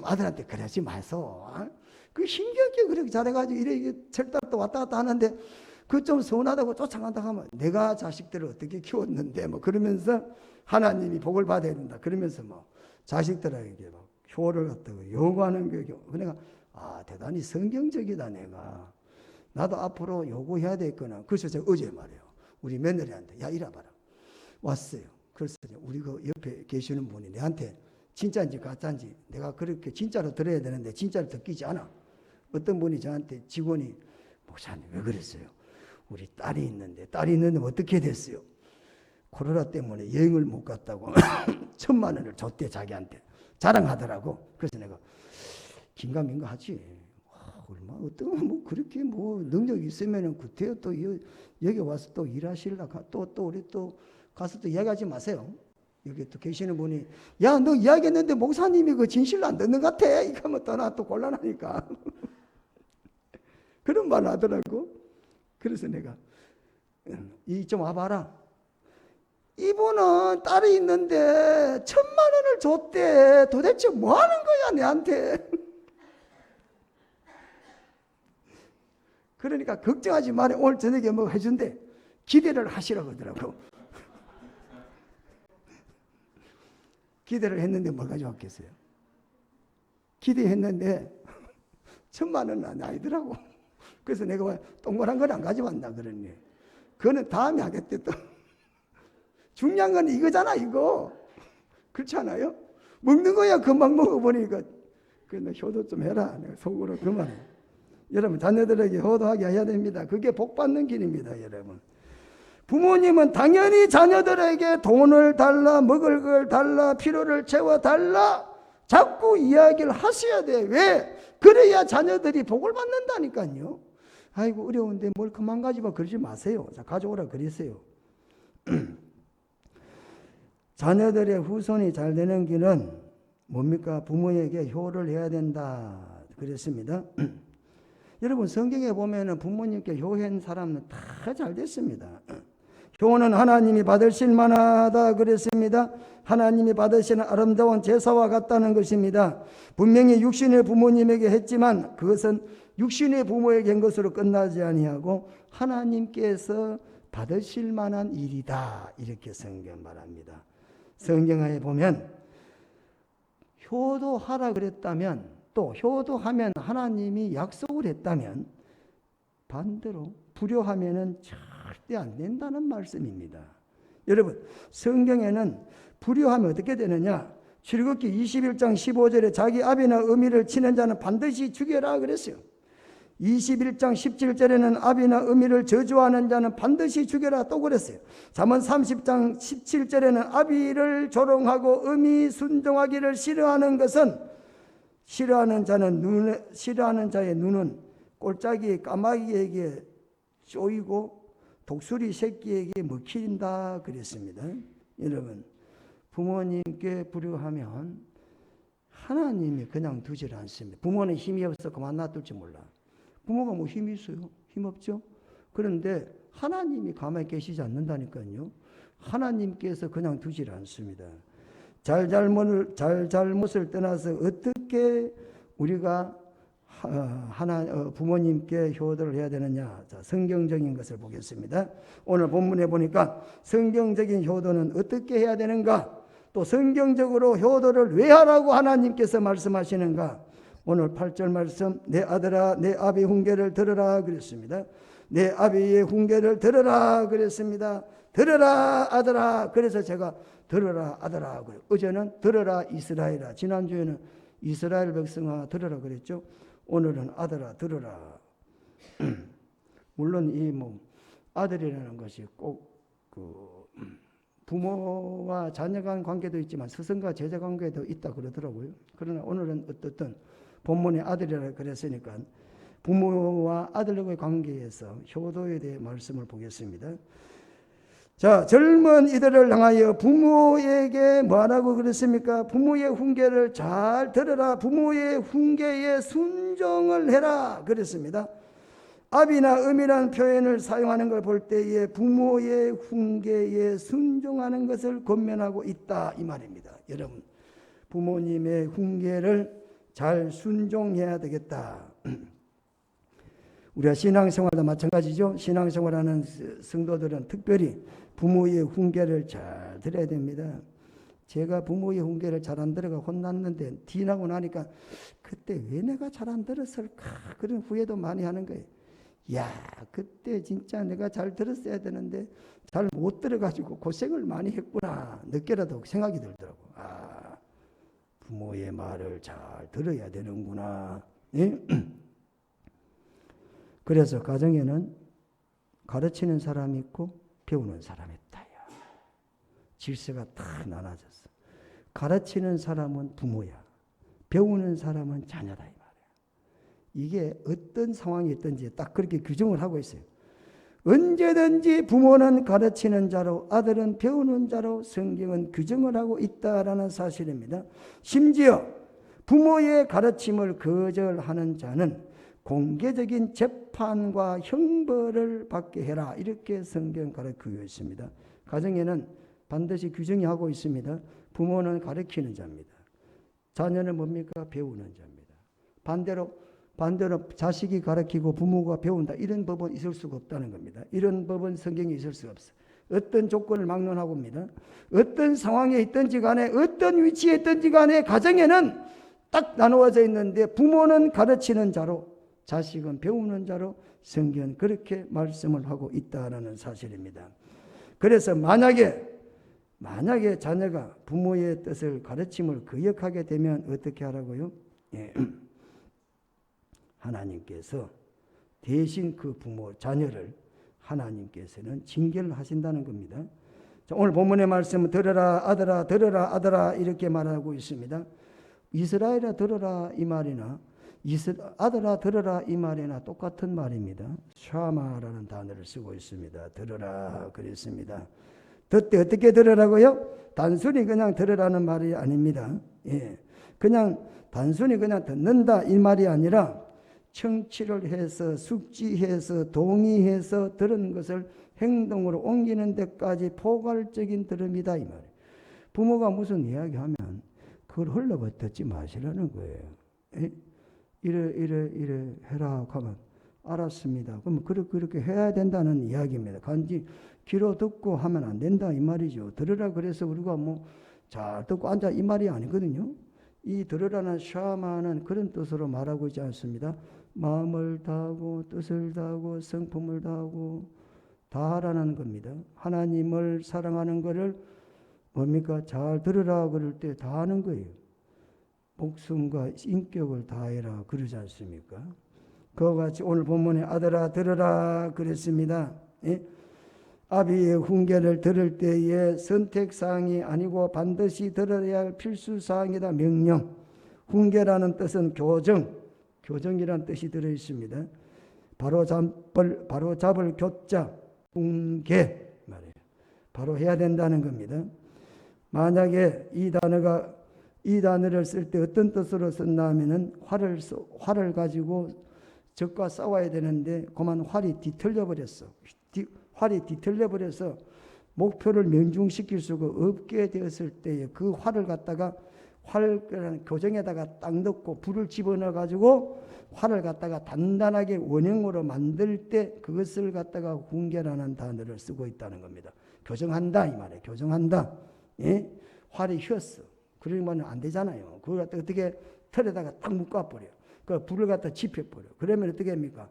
아들한테 그러지 마소. 그 힘겹게 그렇게 잘해가지고 이렇게 철달도 왔다 갔다 하는데 그 좀 서운하다고 쫓아간다 하면 내가 자식들을 어떻게 키웠는데 뭐 그러면서 하나님이 복을 받아야 된다. 그러면서 뭐 자식들에게 막 효를 갖다가 요구하는 게 내가 대단히 성경적이다 내가. 나도 앞으로 요구해야 되겠구나. 그래서 제가 어제 말이에요. 우리 며느리한테 야 이리 봐라. 왔어요. 그래서 우리 그 옆에 계시는 분이 내한테 진짜인지 가짜인지 내가 그렇게 진짜로 들어야 되는데 진짜로 듣기지 않아. 어떤 분이 저한테 직원이 목사님 왜 그랬어요? 우리 딸이 있는데 어떻게 됐어요? 코로나 때문에 여행을 못 갔다고 1,000만 원을 줬대 자기한테 자랑하더라고. 그래서 내가 긴가민가 하지. 얼마 어떤 뭐 그렇게 뭐 능력 있으면은 그때 또 여기 와서 또 일하실라 또 우리 또 가서 또 이야기하지 마세요. 여기 또 계시는 분이 야 너 이야기했는데 목사님이 그 진실로 안 듣는 것 같아. 이거 하면 떠나 또 곤란하니까 그런 말 하더라고. 그래서 내가 이 좀 와봐라. 이분은 딸이 있는데 1,000만 원을 줬대. 도대체 뭐 하는 거야 내한테. 그러니까 걱정하지 마라. 오늘 저녁에 뭐 해준대. 기대를 하시라고 하더라고. 기대를 했는데 뭘 가져왔겠어요? 기대했는데 1,000만 원은 아니더라고. 그래서 내가 왜 동그란 건 안 가져왔나 그러니. 그거는 다음에 하겠대 또. 중요한 건 이거잖아 이거. 그렇지 않아요? 먹는 거야. 금방 먹어보니까 너 효도 좀 해라. 내가 속으로 그만해. 여러분 자녀들에게 효도하게 해야 됩니다. 그게 복 받는 길입니다. 여러분 부모님은 당연히 자녀들에게 돈을 달라, 먹을 걸 달라, 필요를 채워달라 자꾸 이야기를 하셔야 돼. 왜? 그래야 자녀들이 복을 받는다니까요. 아이고 어려운데 뭘 그만 가지고 그러지 마세요. 자, 가져오라 그러세요. 자녀들의 후손이 잘 되는 길은 뭡니까? 부모에게 효를 해야 된다 그랬습니다. 여러분 성경에 보면은 부모님께 효한 사람은 다 잘 됐습니다. 효는 하나님이 받으실 만하다 그랬습니다. 하나님이 받으시는 아름다운 제사와 같다는 것입니다. 분명히 육신의 부모님에게 했지만 그것은 육신의 부모에게 한 것으로 끝나지 아니하고 하나님께서 받으실 만한 일이다. 이렇게 성경 말합니다. 성경에 보면 효도하라 그랬다면 또 효도하면 하나님이 약속을 했다면 반대로 불효하면은 절대 안 된다는 말씀입니다. 여러분 성경에는 불효하면 어떻게 되느냐? 출애굽기 21장 15절에 자기 아비나 어미를 치는 자는 반드시 죽여라 그랬어요. 21장 17절에는 아비나 어미를 저주하는 자는 반드시 죽여라 또 그랬어요. 잠언 30장 17절에는 아비를 조롱하고 어미 순종하기를 싫어하는 것은 싫어하는 자의 눈은 꼴짝이 까마귀에게 쪼이고 독수리 새끼에게 먹힌다 그랬습니다. 여러분 부모님께 불효하면 하나님이 그냥 두질 않습니다. 부모는 힘이 없어 그만 놔둘지 몰라. 부모가 뭐 힘이 있어요? 힘 없죠? 그런데 하나님이 가만히 계시지 않는다니까요. 하나님께서 그냥 두질 않습니다. 잘잘못을 떠나서 어떻게 우리가 부모님께 효도를 해야 되느냐? 자, 성경적인 것을 보겠습니다. 오늘 본문에 보니까 성경적인 효도는 어떻게 해야 되는가? 또 성경적으로 효도를 왜 하라고 하나님께서 말씀하시는가? 오늘 8절 말씀 내 아들아 내 아비 훈계를 들으라 그랬습니다. 내 아비의 훈계를 들으라 그랬습니다. 들으라 아들아. 그래서 제가 들으라 아들아 그래요. 어제는 들으라 이스라엘아. 지난주에는 이스라엘 백성아 들으라 그랬죠. 오늘은 아들아 들으라. 물론 이 아들이라는 것이 꼭 부모와 자녀 간 관계도 있지만 스승과 제자 관계도 있다 그러더라고요. 그러나 오늘은 어떻든 본문에 아들이라 그랬으니까 부모와 아들과의 관계에서 효도에 대해 말씀을 보겠습니다. 자, 젊은 이들을 향하여 부모에게 뭐라고 그랬습니까? 부모의 훈계를 잘 들으라. 부모의 훈계에 순종을 해라 그랬습니다. 아비나 음이라는 표현을 사용하는 걸 볼 때에 부모의 훈계에 순종하는 것을 권면하고 있다 이 말입니다. 여러분 부모님의 훈계를 잘 순종해야 되겠다. 우리가 신앙생활도 마찬가지죠. 신앙생활하는 성도들은 특별히 부모의 훈계를 잘 들어야 됩니다. 제가 부모의 훈계를 잘 안 들어가 혼났는데 뒤나고 나니까 그때 왜 내가 잘 안 들었을까 그런 후회도 많이 하는 거예요. 야, 그때 진짜 내가 잘 들었어야 되는데 잘 못 들어가지고 고생을 많이 했구나. 늦게라도 생각이 들더라고. 아, 부모의 말을 잘 들어야 되는구나. 예? 그래서 가정에는 가르치는 사람이 있고 배우는 사람이 있다. 질서가 다 나눠졌어. 가르치는 사람은 부모야. 배우는 사람은 자녀다 이 말이야. 이게 어떤 상황이 있든지 딱 그렇게 규정을 하고 있어요. 언제든지 부모는 가르치는 자로 아들은 배우는 자로 성경은 규정을 하고 있다라는 사실입니다. 심지어 부모의 가르침을 거절하는 자는 공개적인 재판과 형벌을 받게 해라. 이렇게 성경 가르치고 있습니다. 가정에는 반드시 규정이 하고 있습니다. 부모는 가르치는 자입니다. 자녀는 뭡니까? 배우는 자입니다. 반대로 자식이 가르치고 부모가 배운다. 이런 법은 있을 수가 없다는 겁니다. 이런 법은 성경에 있을 수가 없어요. 어떤 조건을 막론하고 입니다. 어떤 상황에 있든지 간에 어떤 위치에 있든지 간에 가정에는 딱 나누어져 있는데 부모는 가르치는 자로 자식은 배우는 자로 성경은 그렇게 말씀을 하고 있다는 사실입니다. 그래서 만약에 만약에 자녀가 부모의 뜻을 가르침을 거역하게 되면 어떻게 하라고요? 예. 하나님께서 대신 그 부모, 자녀를 하나님께서는 징계를 하신다는 겁니다. 자, 오늘 본문의 말씀은 들어라 아들아 들어라 아들아 이렇게 말하고 있습니다. 이스라엘아 들어라 이 말이나 아들아 들어라 이 말이나 똑같은 말입니다. 샤마라는 단어를 쓰고 있습니다. 들어라 그랬습니다. 듣되 어떻게 들으라고요? 단순히 그냥 들으라는 말이 아닙니다. 예. 그냥 단순히 그냥 듣는다 이 말이 아니라 청취를 해서 숙지해서 동의해서 들은 것을 행동으로 옮기는 데까지 포괄적인 들음이다 이 말이에요. 부모가 무슨 이야기하면 그걸 흘러버 듣지 마시라는 거예요. 예? 이래 해라 하면 알았습니다. 그럼 그렇게 해야 된다는 이야기입니다. 간지 귀로 듣고 하면 안 된다 이 말이죠. 들으라 그래서 우리가 뭐 잘 듣고 앉아 이 말이 아니거든요. 이 들으라는 샤마는 그런 뜻으로 말하고 있지 않습니다. 마음을 다하고 뜻을 다하고 성품을 다하고 다하라는 겁니다. 하나님을 사랑하는 것을 뭡니까? 잘 들으라 그럴 때 다하는 거예요. 목숨과 인격을 다해라 그러지 않습니까? 그와 같이 오늘 본문에 아들아 들으라 그랬습니다. 예? 아비의 훈계를 들을 때에 선택사항이 아니고 반드시 들어야 할 필수사항이다. 명령. 훈계라는 뜻은 교정이라는 뜻이 들어있습니다. 바로 잡을 교자, 훈계 말이에요. 바로 해야 된다는 겁니다. 만약에 이 단어를 쓸 때 어떤 뜻으로 썼나 하면은 활을 가지고 적과 싸워야 되는데 그만 활이 뒤틀려 버려서 목표를 명중시킬 수가 없게 되었을 때에 그 활을 갖다가 교정에다가 딱 넣고 불을 집어넣어 가지고 활을 갖다가 단단하게 원형으로 만들 때 그것을 갖다가 훈계라는 단어를 쓰고 있다는 겁니다. 교정한다 이 말이에요. 교정한다. 예? 활이 휘었어. 그러면 안 되잖아요. 그걸 갖다 어떻게 털에다가 딱 묶어버려. 그 불을 갖다 지펴버려. 그러면 어떻게 합니까?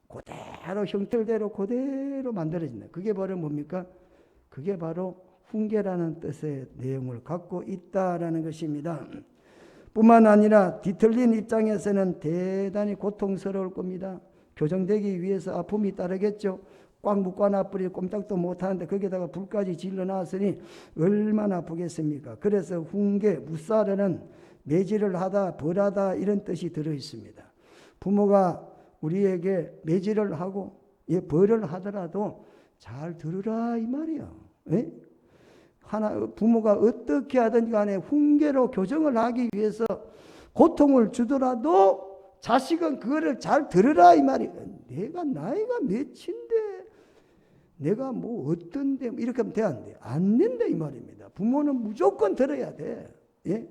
그대로 형태대로 그대로 만들어진다. 그게 바로 뭡니까? 그게 바로 훈계라는 뜻의 내용을 갖고 있다라는 것입니다. 뿐만 아니라 뒤틀린 입장에서는 대단히 고통스러울 겁니다. 교정되기 위해서 아픔이 따르겠죠. 꽉 묶어놔버리고 꼼짝도 못하는데 거기다가 불까지 질러놨으니 얼마나 아프겠습니까? 그래서 훈계, 무사르는 매질을 하다, 벌하다 이런 뜻이 들어있습니다. 부모가 우리에게 매질을 하고 벌을 하더라도 잘 들으라 이 말이야. 예? 부모가 어떻게 하든지 간에 훈계로 교정을 하기 위해서 고통을 주더라도 자식은 그거를 잘 들으라 이 말이야. 내가 나이가 몇인데 내가 뭐 어떤데 이렇게 하면 돼 안 돼? 안 된다 이 말입니다. 부모는 무조건 들어야 돼. 예?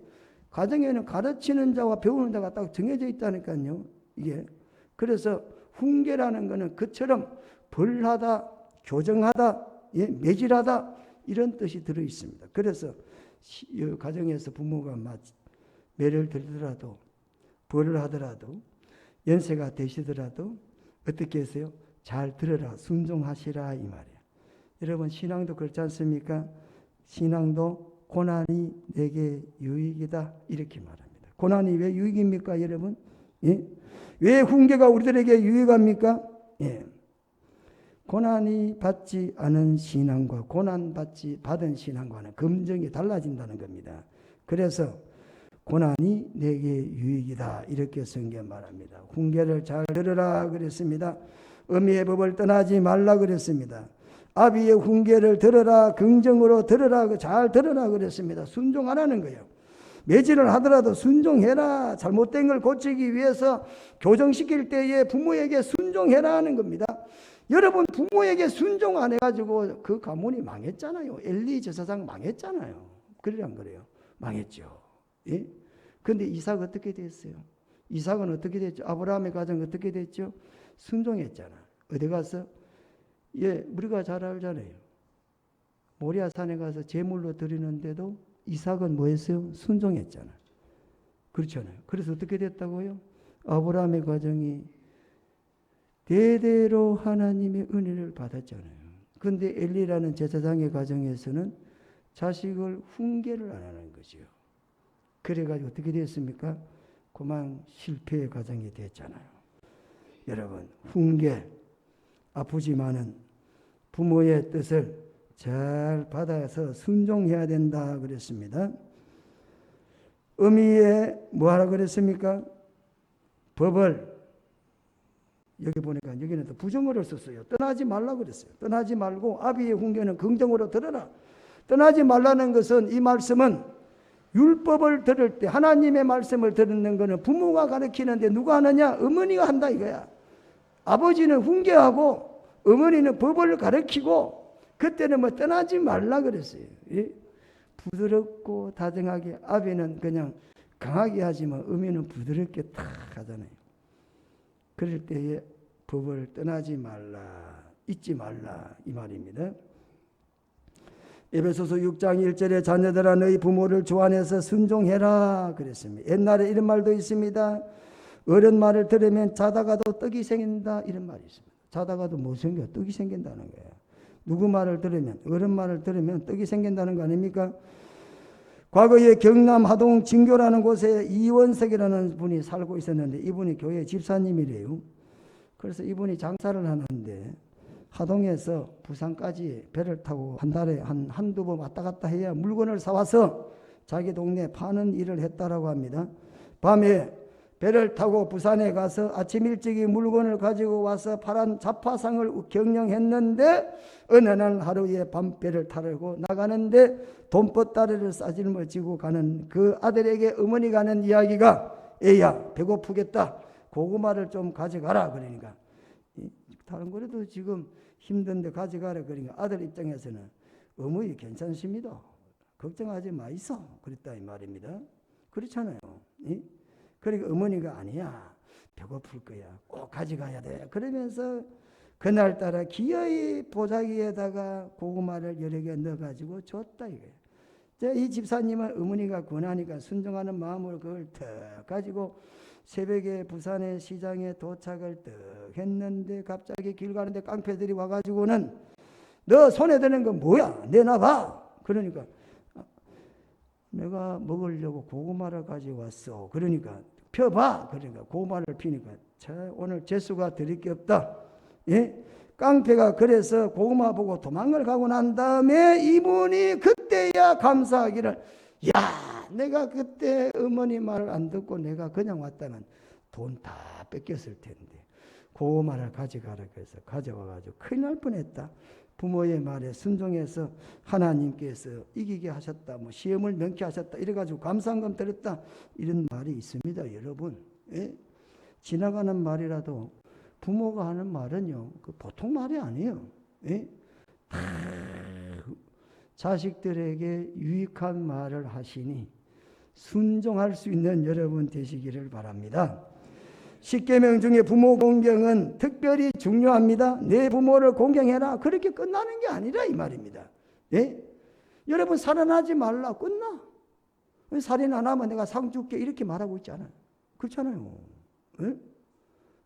가정에는 가르치는 자와 배우는 자가 딱 정해져 있다니까요. 이게 그래서 훈계라는 것은 그처럼 벌하다, 교정하다, 예? 매질하다 이런 뜻이 들어 있습니다. 그래서 가정에서 부모가 매를 들더라도 벌을 하더라도 연세가 되시더라도 어떻게 하세요? 잘 들어라, 순종하시라 이 말이에요. 여러분 신앙도 그렇지 않습니까? 신앙도 고난이 내게 유익이다 이렇게 말합니다. 고난이 왜 유익입니까 여러분? 예? 왜 훈계가 우리들에게 유익합니까? 예. 고난이 받지 않은 신앙과 받은 신앙과는 검증이 달라진다는 겁니다. 그래서 고난이 내게 유익이다 이렇게 성경 말합니다. 훈계를 잘 들으라 그랬습니다. 어미의 법을 떠나지 말라 그랬습니다. 아비의 훈계를 들으라, 긍정으로 들으라, 잘 들으라 그랬습니다. 순종하라는 거예요. 매질을 하더라도 순종해라. 잘못된 걸 고치기 위해서 교정시킬 때에 부모에게 순종해라 하는 겁니다. 여러분 부모에게 순종 안 해가지고 그 가문이 망했잖아요. 엘리 제사장 망했잖아요. 그래요 안 그래요? 망했죠. 예? 근데 이삭 어떻게 됐어요? 이삭은 어떻게 됐죠? 아브라함의 가정 어떻게 됐죠? 순종했잖아. 어디 가서? 예, 우리가 잘 알잖아요. 모리아 산에 가서 제물로 드리는데도 이삭은 뭐 했어요? 순종했잖아. 그렇잖아요. 그래서 어떻게 됐다고요? 아브라함의 가정이 대대로 하나님의 은혜를 받았잖아요. 그런데 엘리라는 제사장의 가정에서는 자식을 훈계를 안 하는 거죠. 그래가지고 어떻게 됐습니까? 그만 실패의 과정이 됐잖아요. 여러분, 훈계, 아프지만은 부모의 뜻을 잘 받아서 순종해야 된다 그랬습니다. 의미에 뭐하라 그랬습니까? 법을, 여기 보니까 여기는 또 부정어를 썼어요. 떠나지 말라 그랬어요. 떠나지 말고 아비의 훈계는 긍정으로 들어라. 떠나지 말라는 것은, 이 말씀은 율법을 들을 때 하나님의 말씀을 듣는 것은 부모가 가르치는데 누가 하느냐? 어머니가 한다 이거야. 아버지는 훈계하고 어머니는 법을 가르치고, 그때는 뭐 떠나지 말라 그랬어요. 부드럽고 다정하게, 아비는 그냥 강하게 하지만 어머니는 부드럽게 탁 하잖아요. 그럴 때에 법을 떠나지 말라, 잊지 말라 이 말입니다. 에베소서 6장 1절에 자녀들아 너희 부모를 주 안에서 순종해라 그랬습니다. 옛날에 이런 말도 있습니다. 어른 말을 들으면 자다가도 떡이 생긴다, 이런 말이 있습니다. 자다가도 뭐 생겨? 떡이 생긴다는 거예요. 누구 말을 들으면, 어른 말을 들으면 떡이 생긴다는 거 아닙니까? 과거에 경남 하동 진교라는 곳에 이원석이라는 분이 살고 있었는데, 이분이 교회 집사님이래요. 그래서 이분이 장사를 하는데 하동에서 부산까지 배를 타고 한 달에 한두 번 왔다 갔다 해야 물건을 사와서 자기 동네에 파는 일을 했다라고 합니다. 밤에 배를 타고 부산에 가서 아침 일찍이 물건을 가지고 와서 파란 자파상을 경영했는데, 어느 날 하루에 밤배를 타려고 나가는데 돈보따리를 싸질머지고 가는 그 아들에게 어머니가 하는 이야기가, 애야 배고프겠다, 고구마를 좀 가져가라. 그러니까 다른 거라도 지금 힘든데 가져가라. 그러니까 아들 입장에서는 어머니 괜찮습니다, 걱정하지 마이소 그랬다 이 말입니다. 그렇잖아요. 그러니까 어머니가 아니야, 배고플 거야, 꼭 가져가야 돼 그러면서 그날따라 기어이 보자기에다가 고구마를 여러 개 넣어가지고 줬다 이거예요. 이 집사님은 어머니가 권하니까 순종하는 마음으로 그걸 턱 가지고 새벽에 부산의 시장에 도착을 떡 했는데, 갑자기 길 가는데 깡패들이 와가지고는 너 손에 드는 건 뭐야? 내놔봐. 그러니까 내가 먹으려고 고구마를 가지고 왔어. 그러니까 펴봐. 그러니까 고구마를 피니까 오늘 재수가 드릴 게 없다. 예? 깡패가 그래서 고구마 보고 도망을 가고 난 다음에 이분이 그때야 감사하기를, 야, 내가 그때 어머니 말을 안 듣고 내가 그냥 왔다면 돈 다 뺏겼을 텐데 고구마를 가져가라 그래서 가져와가지고 큰일 날 뻔했다. 부모의 말에 순종해서 하나님께서 이기게 하셨다, 뭐 시험을 명쾌하셨다, 이래가지고 감사한금 드렸다, 이런 말이 있습니다. 여러분, 예? 지나가는 말이라도 부모가 하는 말은요, 그 보통 말이 아니에요. 예? 자식들에게 유익한 말을 하시니 순종할 수 있는 여러분 되시기를 바랍니다. 십계명 중에 부모 공경은 특별히 중요합니다. 내 부모를 공경해라, 그렇게 끝나는 게 아니라 이 말입니다. 예? 여러분 살인하지 말라, 끝나. 살인 안 하면 내가 상 줄게, 이렇게 말하고 있잖아요. 그렇잖아요. 예?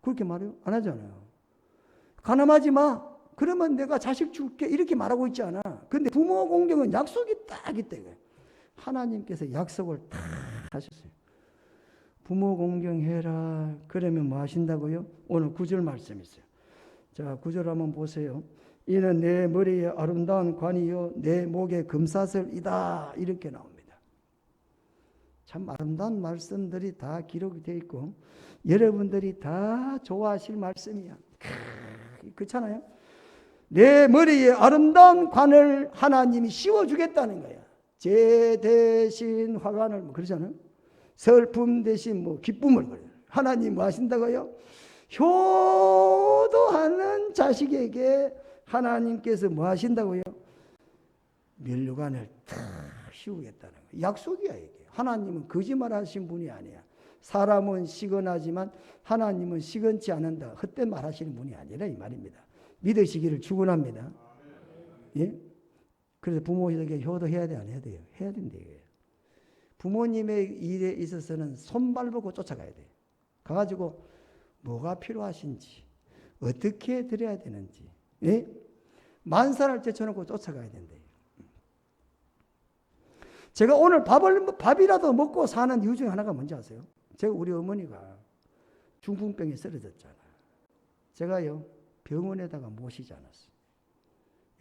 그렇게 말해요? 안 하잖아요. 가늠하지 마, 그러면 내가 자식 줄게, 이렇게 말하고 있지 않아. 근데 부모 공경은 약속이 딱 있다 이거예요. 하나님께서 약속을 딱 하셨어요. 부모 공경해라. 그러면 뭐 하신다고요? 오늘 9절 말씀 있어요. 자, 9절 한번 보세요. 이는 내 머리에 아름다운 관이요 내 목에 금사슬이다, 이렇게 나옵니다. 참 아름다운 말씀들이 다 기록이 되어 있고 여러분들이 다 좋아하실 말씀이야. 그렇잖아요. 내 머리에 아름다운 관을 하나님이 씌워주겠다는 거야. 제 대신 화관을, 뭐 그러잖아요. 슬픔 대신 뭐 기쁨을, 하나님 뭐 하신다고요? 효도하는 자식에게 하나님께서 뭐 하신다고요? 면류관을 탁 씌우겠다는 거예요. 약속이야 이게. 하나님은 거짓말 하신 분이 아니야. 사람은 시건하지만 하나님은 시건치 않는다, 헛된 말 하시는 분이 아니라 이 말입니다. 믿으시기를 축원합니다. 예? 그래서 부모에게 효도해야 돼, 안 해야 돼요? 해야 된대요. 부모님의 일에 있어서는 손발보고 쫓아가야 돼요. 가가지고 뭐가 필요하신지, 어떻게 드려야 되는지, 예? 만사를 제쳐놓고 쫓아가야 된대요. 제가 오늘 밥이라도 먹고 사는 이유 중에 하나가 뭔지 아세요? 제가 우리 어머니가 중풍병에 쓰러졌잖아요. 제가요 병원에다가 모시지 않았어요.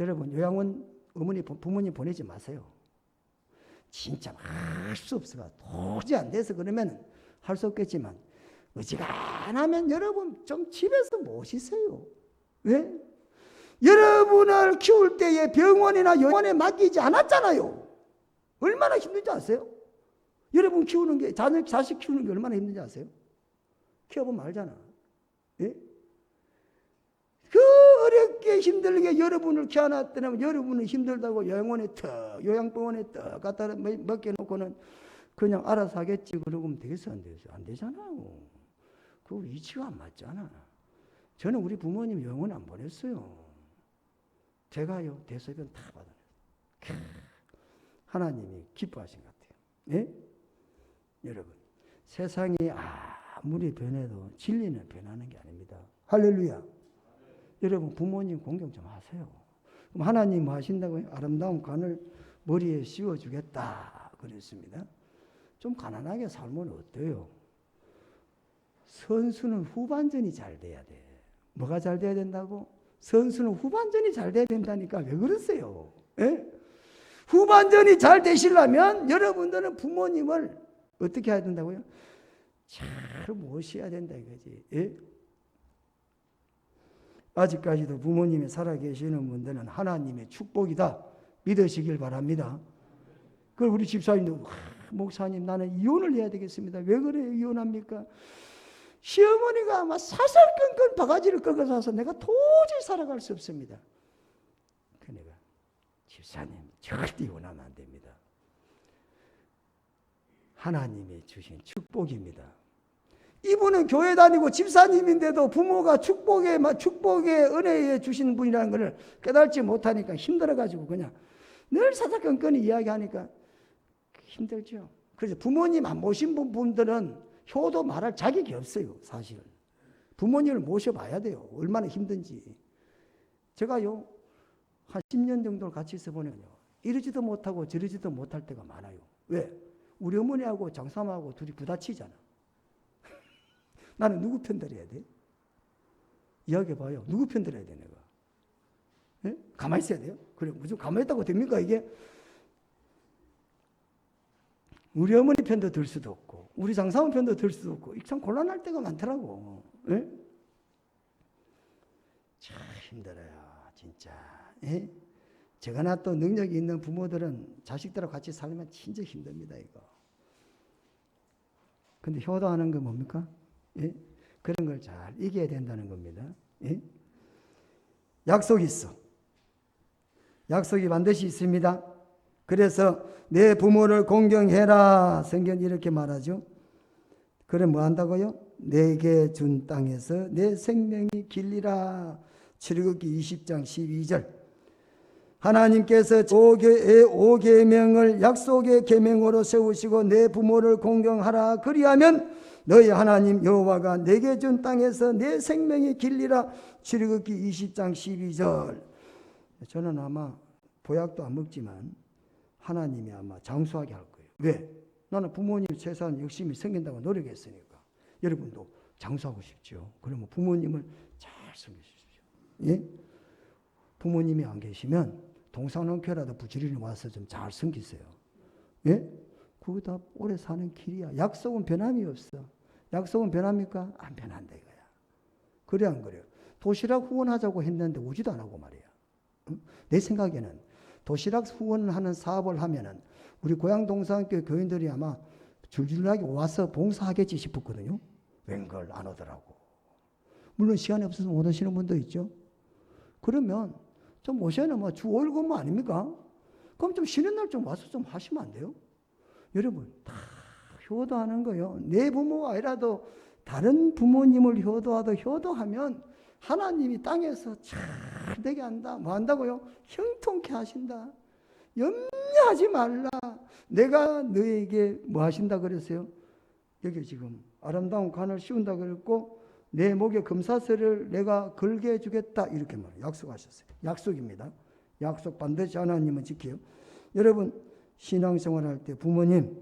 여러분 요양원 어머니 부모님 보내지 마세요. 진짜 할 수 없어가 도저히 안 돼서 그러면 할 수 없겠지만 어지간하면 여러분 좀 집에서 모시세요. 왜? 여러분을 키울 때에 병원이나 요양원에 맡기지 않았잖아요. 얼마나 힘든지 아세요? 여러분 키우는 게 자식 키우는 게 얼마나 힘든지 아세요? 키워보면 알잖아. 예? 그 어렵게 힘들게 여러분을 키워놨더니 여러분은 힘들다고 요양병원에 떡 갖다 맡겨놓고는 그냥 알아서 하겠지 그러면 되겠어 안 되겠어? 안 되잖아요. 그 위치가 안 맞잖아. 저는 우리 부모님 요양원 안 보냈어요. 제가요 대소변 다 받아냈어요. 하나님이 기뻐하신 것 같아요. 예? 여러분 세상이 아무리 변해도 진리는 변하는 게 아닙니다. 할렐루야. 여러분 부모님 공경 좀 하세요. 그럼 하나님 뭐 하신다고요? 아름다운 관을 머리에 씌워주겠다 그랬습니다. 좀 가난하게 살면 어때요? 선수는 후반전이 잘 돼야 돼. 뭐가 잘 돼야 된다고? 선수는 후반전이 잘 돼야 된다니까 왜 그러세요? 예? 후반전이 잘 되시려면 여러분들은 부모님을 어떻게 해야 된다고요? 잘 모셔야 된다 이거지. 예? 아직까지도 부모님이 살아계시는 분들은 하나님의 축복이다 믿으시길 바랍니다. 그걸 우리 집사님도 목사님 나는 이혼을 해야 되겠습니다. 왜 그래요? 이혼합니까? 시어머니가 아마 사살끈끈 바가지를 꺾어서 와서 내가 도저히 살아갈 수 없습니다. 그 내가 집사님 절대 이혼하면 안 됩니다. 하나님이 주신 축복입니다. 이분은 교회 다니고 집사님인데도 부모가 축복의 은혜에 주신 분이라는 것을 깨달지 못하니까 힘들어가지고 그냥 늘 사사건건히 이야기하니까 힘들죠. 그래서 부모님 안 모신 분들은 효도 말할 자격이 없어요. 사실은. 부모님을 모셔봐야 돼요. 얼마나 힘든지. 제가요 한 10년 정도를 같이 있어 보면요 이러지도 못하고 저러지도 못할 때가 많아요. 왜? 우리 어머니하고 장사하고 둘이 부딪히잖아. 나는 누구 편 들어야 돼? 이야기해봐요. 누구 편 들어야 돼 내가? 예? 가만히 있어야 돼요? 그래 무슨 가만히 있다고 됩니까 이게? 우리 어머니 편도 들 수도 없고 우리 장사원 편도 들 수도 없고 참 곤란할 때가 많더라고. 예? 참 힘들어요 진짜. 예? 제가나 또 능력이 있는 부모들은 자식들하고 같이 살면 진짜 힘듭니다 이거. 근데 효도하는 건 뭡니까? 예? 그런 걸 잘 이겨야 된다는 겁니다. 예? 약속이 있어. 약속이 반드시 있습니다. 그래서 내 부모를 공경해라. 성경이 이렇게 말하죠. 그래 뭐 한다고요? 내게 준 땅에서 내 생명이 길리라. 출애굽기 20장 12절. 하나님께서 5계명을 약속의 계명으로 세우시고 내 부모를 공경하라. 그리하면 너희 하나님 여호와가 내게 준 땅에서 내 생명이 길리라. 출애굽기 20장 12절. 저는 아마 보약도 안 먹지만 하나님이 아마 장수하게 할 거예요. 왜? 나는 부모님 재산 열심히 섬긴다고 노력했으니까. 여러분도 장수하고 싶죠. 그러면 부모님을 잘 섬기십시오. 예? 부모님이 안 계시면 동상농교라도 부지런히 와서 좀 잘 섬기세요. 예? 그거 다 오래 사는 길이야. 약속은 변함이 없어. 약속은 변합니까? 안 변한다 이거야. 그래 안 그래요? 도시락 후원하자고 했는데 오지도 안 하고 말이야. 응? 내 생각에는 도시락 후원하는 사업을 하면은 우리 고향 동상교회 교인들이 아마 줄줄하게 와서 봉사하겠지 싶었거든요. 웬걸 안 오더라고. 물론 시간이 없어서 못 오시는 분도 있죠. 그러면 좀 오셔야 뭐 주 5일 근무 아닙니까? 그럼 좀 쉬는 날 좀 와서 좀 하시면 안 돼요? 여러분 다 효도하는 거예요. 내 부모가 아니라도 다른 부모님을 효도하면 하나님이 땅에서 잘 되게 한다. 뭐 한다고요? 형통케 하신다. 염려하지 말라. 내가 너에게 뭐 하신다 그랬어요? 여기 지금 아름다운 관을 씌운다 그랬고 내 목에 금사슬을 내가 걸게 해주겠다 이렇게 말해요. 약속하셨어요. 약속입니다. 약속 반드시 하나님은 지켜요. 여러분 신앙생활할 때 부모님,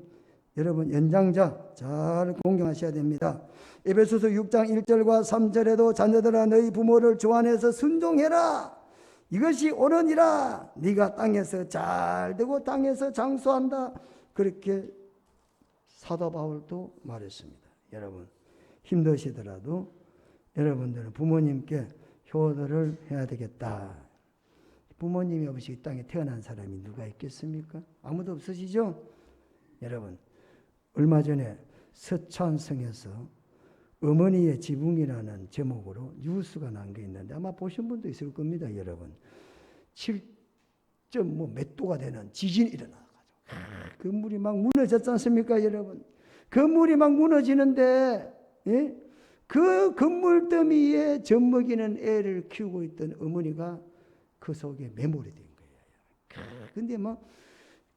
여러분 연장자 잘 공경하셔야 됩니다. 에베소서 6장 1절과 3절에도 자녀들아 너희 부모를 주 안에서 순종해라. 이것이 옳으니라. 네가 땅에서 잘 되고 땅에서 장수한다. 그렇게 사도 바울도 말했습니다. 여러분 힘드시더라도 여러분들은 부모님께 효도를 해야 되겠다. 부모님이 없이 이 땅에 태어난 사람이 누가 있겠습니까? 아무도 없으시죠? 여러분 얼마 전에 서천성에서 어머니의 지붕이라는 제목으로 뉴스가 난 게 있는데 아마 보신 분도 있을 겁니다. 여러분 7점 몇 도가 되는 지진이 일어나가지고 건물이 막 무너졌지 않습니까? 여러분 건물이 막 무너지는데 예? 그 건물 더미에 젖먹이는 애를 키우고 있던 어머니가 그 속에 매몰이 된 거예요. 근데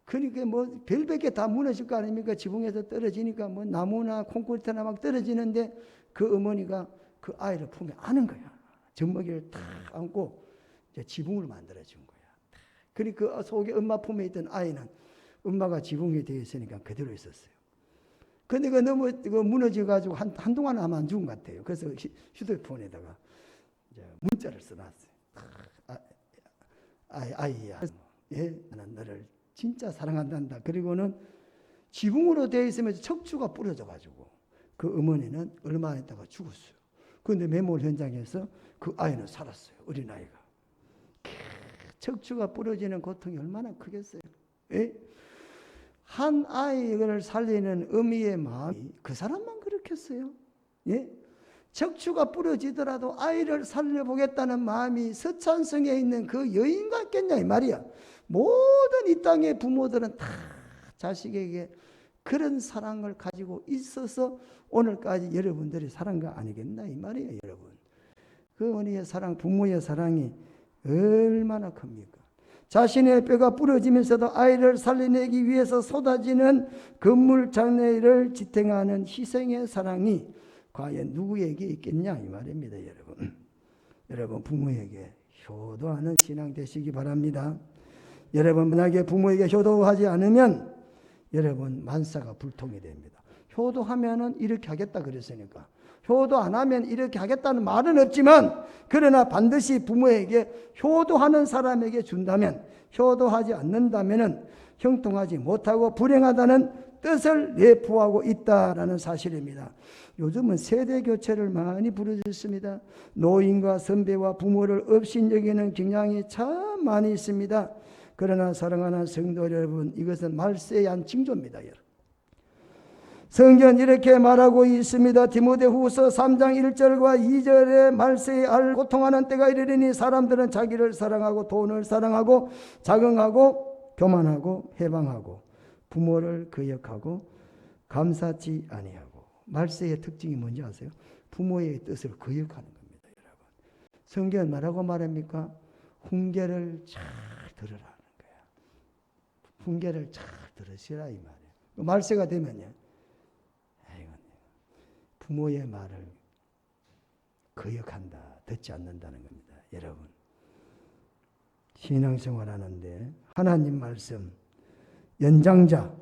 그러니까 별밖에 다 무너질 거 아닙니까? 지붕에서 떨어지니까 나무나 콘크리트나 막 떨어지는데 그 어머니가 그 아이를 품에 안은 거야. 젖먹이를 탁 안고 이제 지붕을 만들어준 거야. 그러니까 그 속에 엄마 품에 있던 아이는 엄마가 지붕에 되어 있으니까 그대로 있었어요. 근데 그 너무 무너져가지고 한동안 아마 안 죽은 것 같아요. 그래서 휴대폰에다가 이제 문자를 써놨어요. 아이야, 예, 나는 너를 진짜 사랑한단다. 그리고는 지붕으로 되어 있으면서 척추가 부러져가지고 그 어머니는 얼마 안 있다가 죽었어요. 그런데 매몰 현장에서 그 아이는 살았어요. 어린아이가. 척추가 부러지는 고통이 얼마나 크겠어요. 예? 한 아이를 살리는 어미의 마음이 그 사람만 그렇겠어요. 예? 척추가 부러지더라도 아이를 살려보겠다는 마음이 서찬성에 있는 그 여인 같겠냐 이 말이야. 모든 이 땅의 부모들은 다 자식에게 그런 사랑을 가지고 있어서 오늘까지 여러분들이 사는 거 아니겠나 이 말이에요. 여러분 그 어머니의 사랑, 부모의 사랑이 얼마나 큽니까? 자신의 뼈가 부러지면서도 아이를 살려내기 위해서 쏟아지는 건물 장래를 지탱하는 희생의 사랑이 과연 누구에게 있겠냐 이 말입니다. 여러분 부모에게 효도하는 신앙 되시기 바랍니다. 여러분 만약에 부모에게 효도하지 않으면 여러분 만사가 불통이 됩니다. 효도하면은 이렇게 하겠다 그랬으니까 효도 안 하면 이렇게 하겠다는 말은 없지만 그러나 반드시 부모에게 효도하는 사람에게 준다면 효도하지 않는다면은 형통하지 못하고 불행하다는 뜻을 내포하고 있다라는 사실입니다. 요즘은 세대 교체를 많이 부르짖습니다. 노인과 선배와 부모를 업신여기는 경향이 참 많이 있습니다. 그러나 사랑하는 성도 여러분, 이것은 말세의 한 징조입니다. 성경 이렇게 말하고 있습니다. 디모데후서 3장 1절과 2절에 말세에 알 고통하는 때가 이르리니 사람들은 자기를 사랑하고 돈을 사랑하고 자긍하고 교만하고 해방하고 부모를 거역하고 감사치 아니하고. 말세의 특징이 뭔지 아세요? 부모의 뜻을 거역하는 겁니다. 여러분 성경은 뭐라고 말합니까? 훈계를 잘 들으라는 거야. 훈계를 잘 들으시라 이 말이에요. 말세가 되면요 부모의 말을 거역한다, 듣지 않는다는 겁니다. 여러분 신앙생활 하는데 하나님 말씀, 연장자,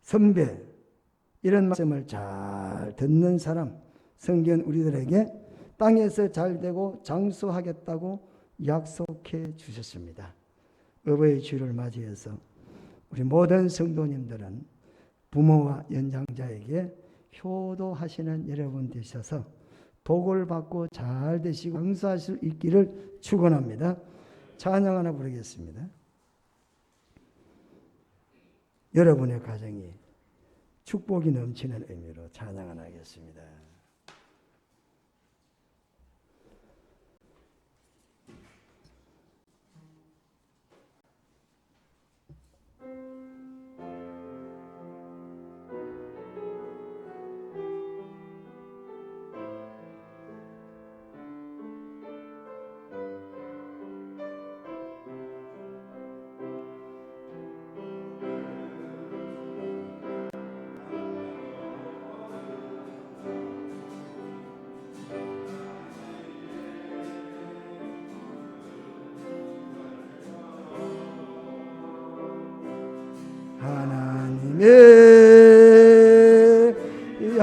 선배 이런 말씀을 잘 듣는 사람 성경 우리들에게 땅에서 잘되고 장수하겠다고 약속해 주셨습니다. 어버이 주일을 맞이해서 우리 모든 성도님들은 부모와 연장자에게 효도하시는 여러분 되셔서 복을 받고 잘 되시고 장수하실 수 있기를 축원합니다. 찬양 하나 부르겠습니다. 여러분의 가정이 축복이 넘치는 의미로 찬양 하나 하겠습니다.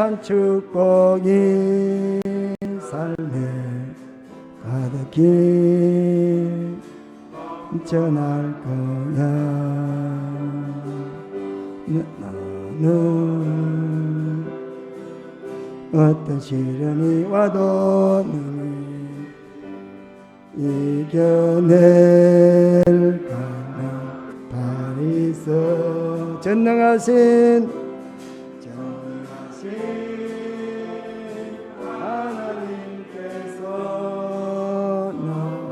귀한 축복이 삶에 가득히 전할 거야. 나는 어떤 시련이 와도 너는 이겨낼 가난 발이 있어. 전능하신 하나님께서 너와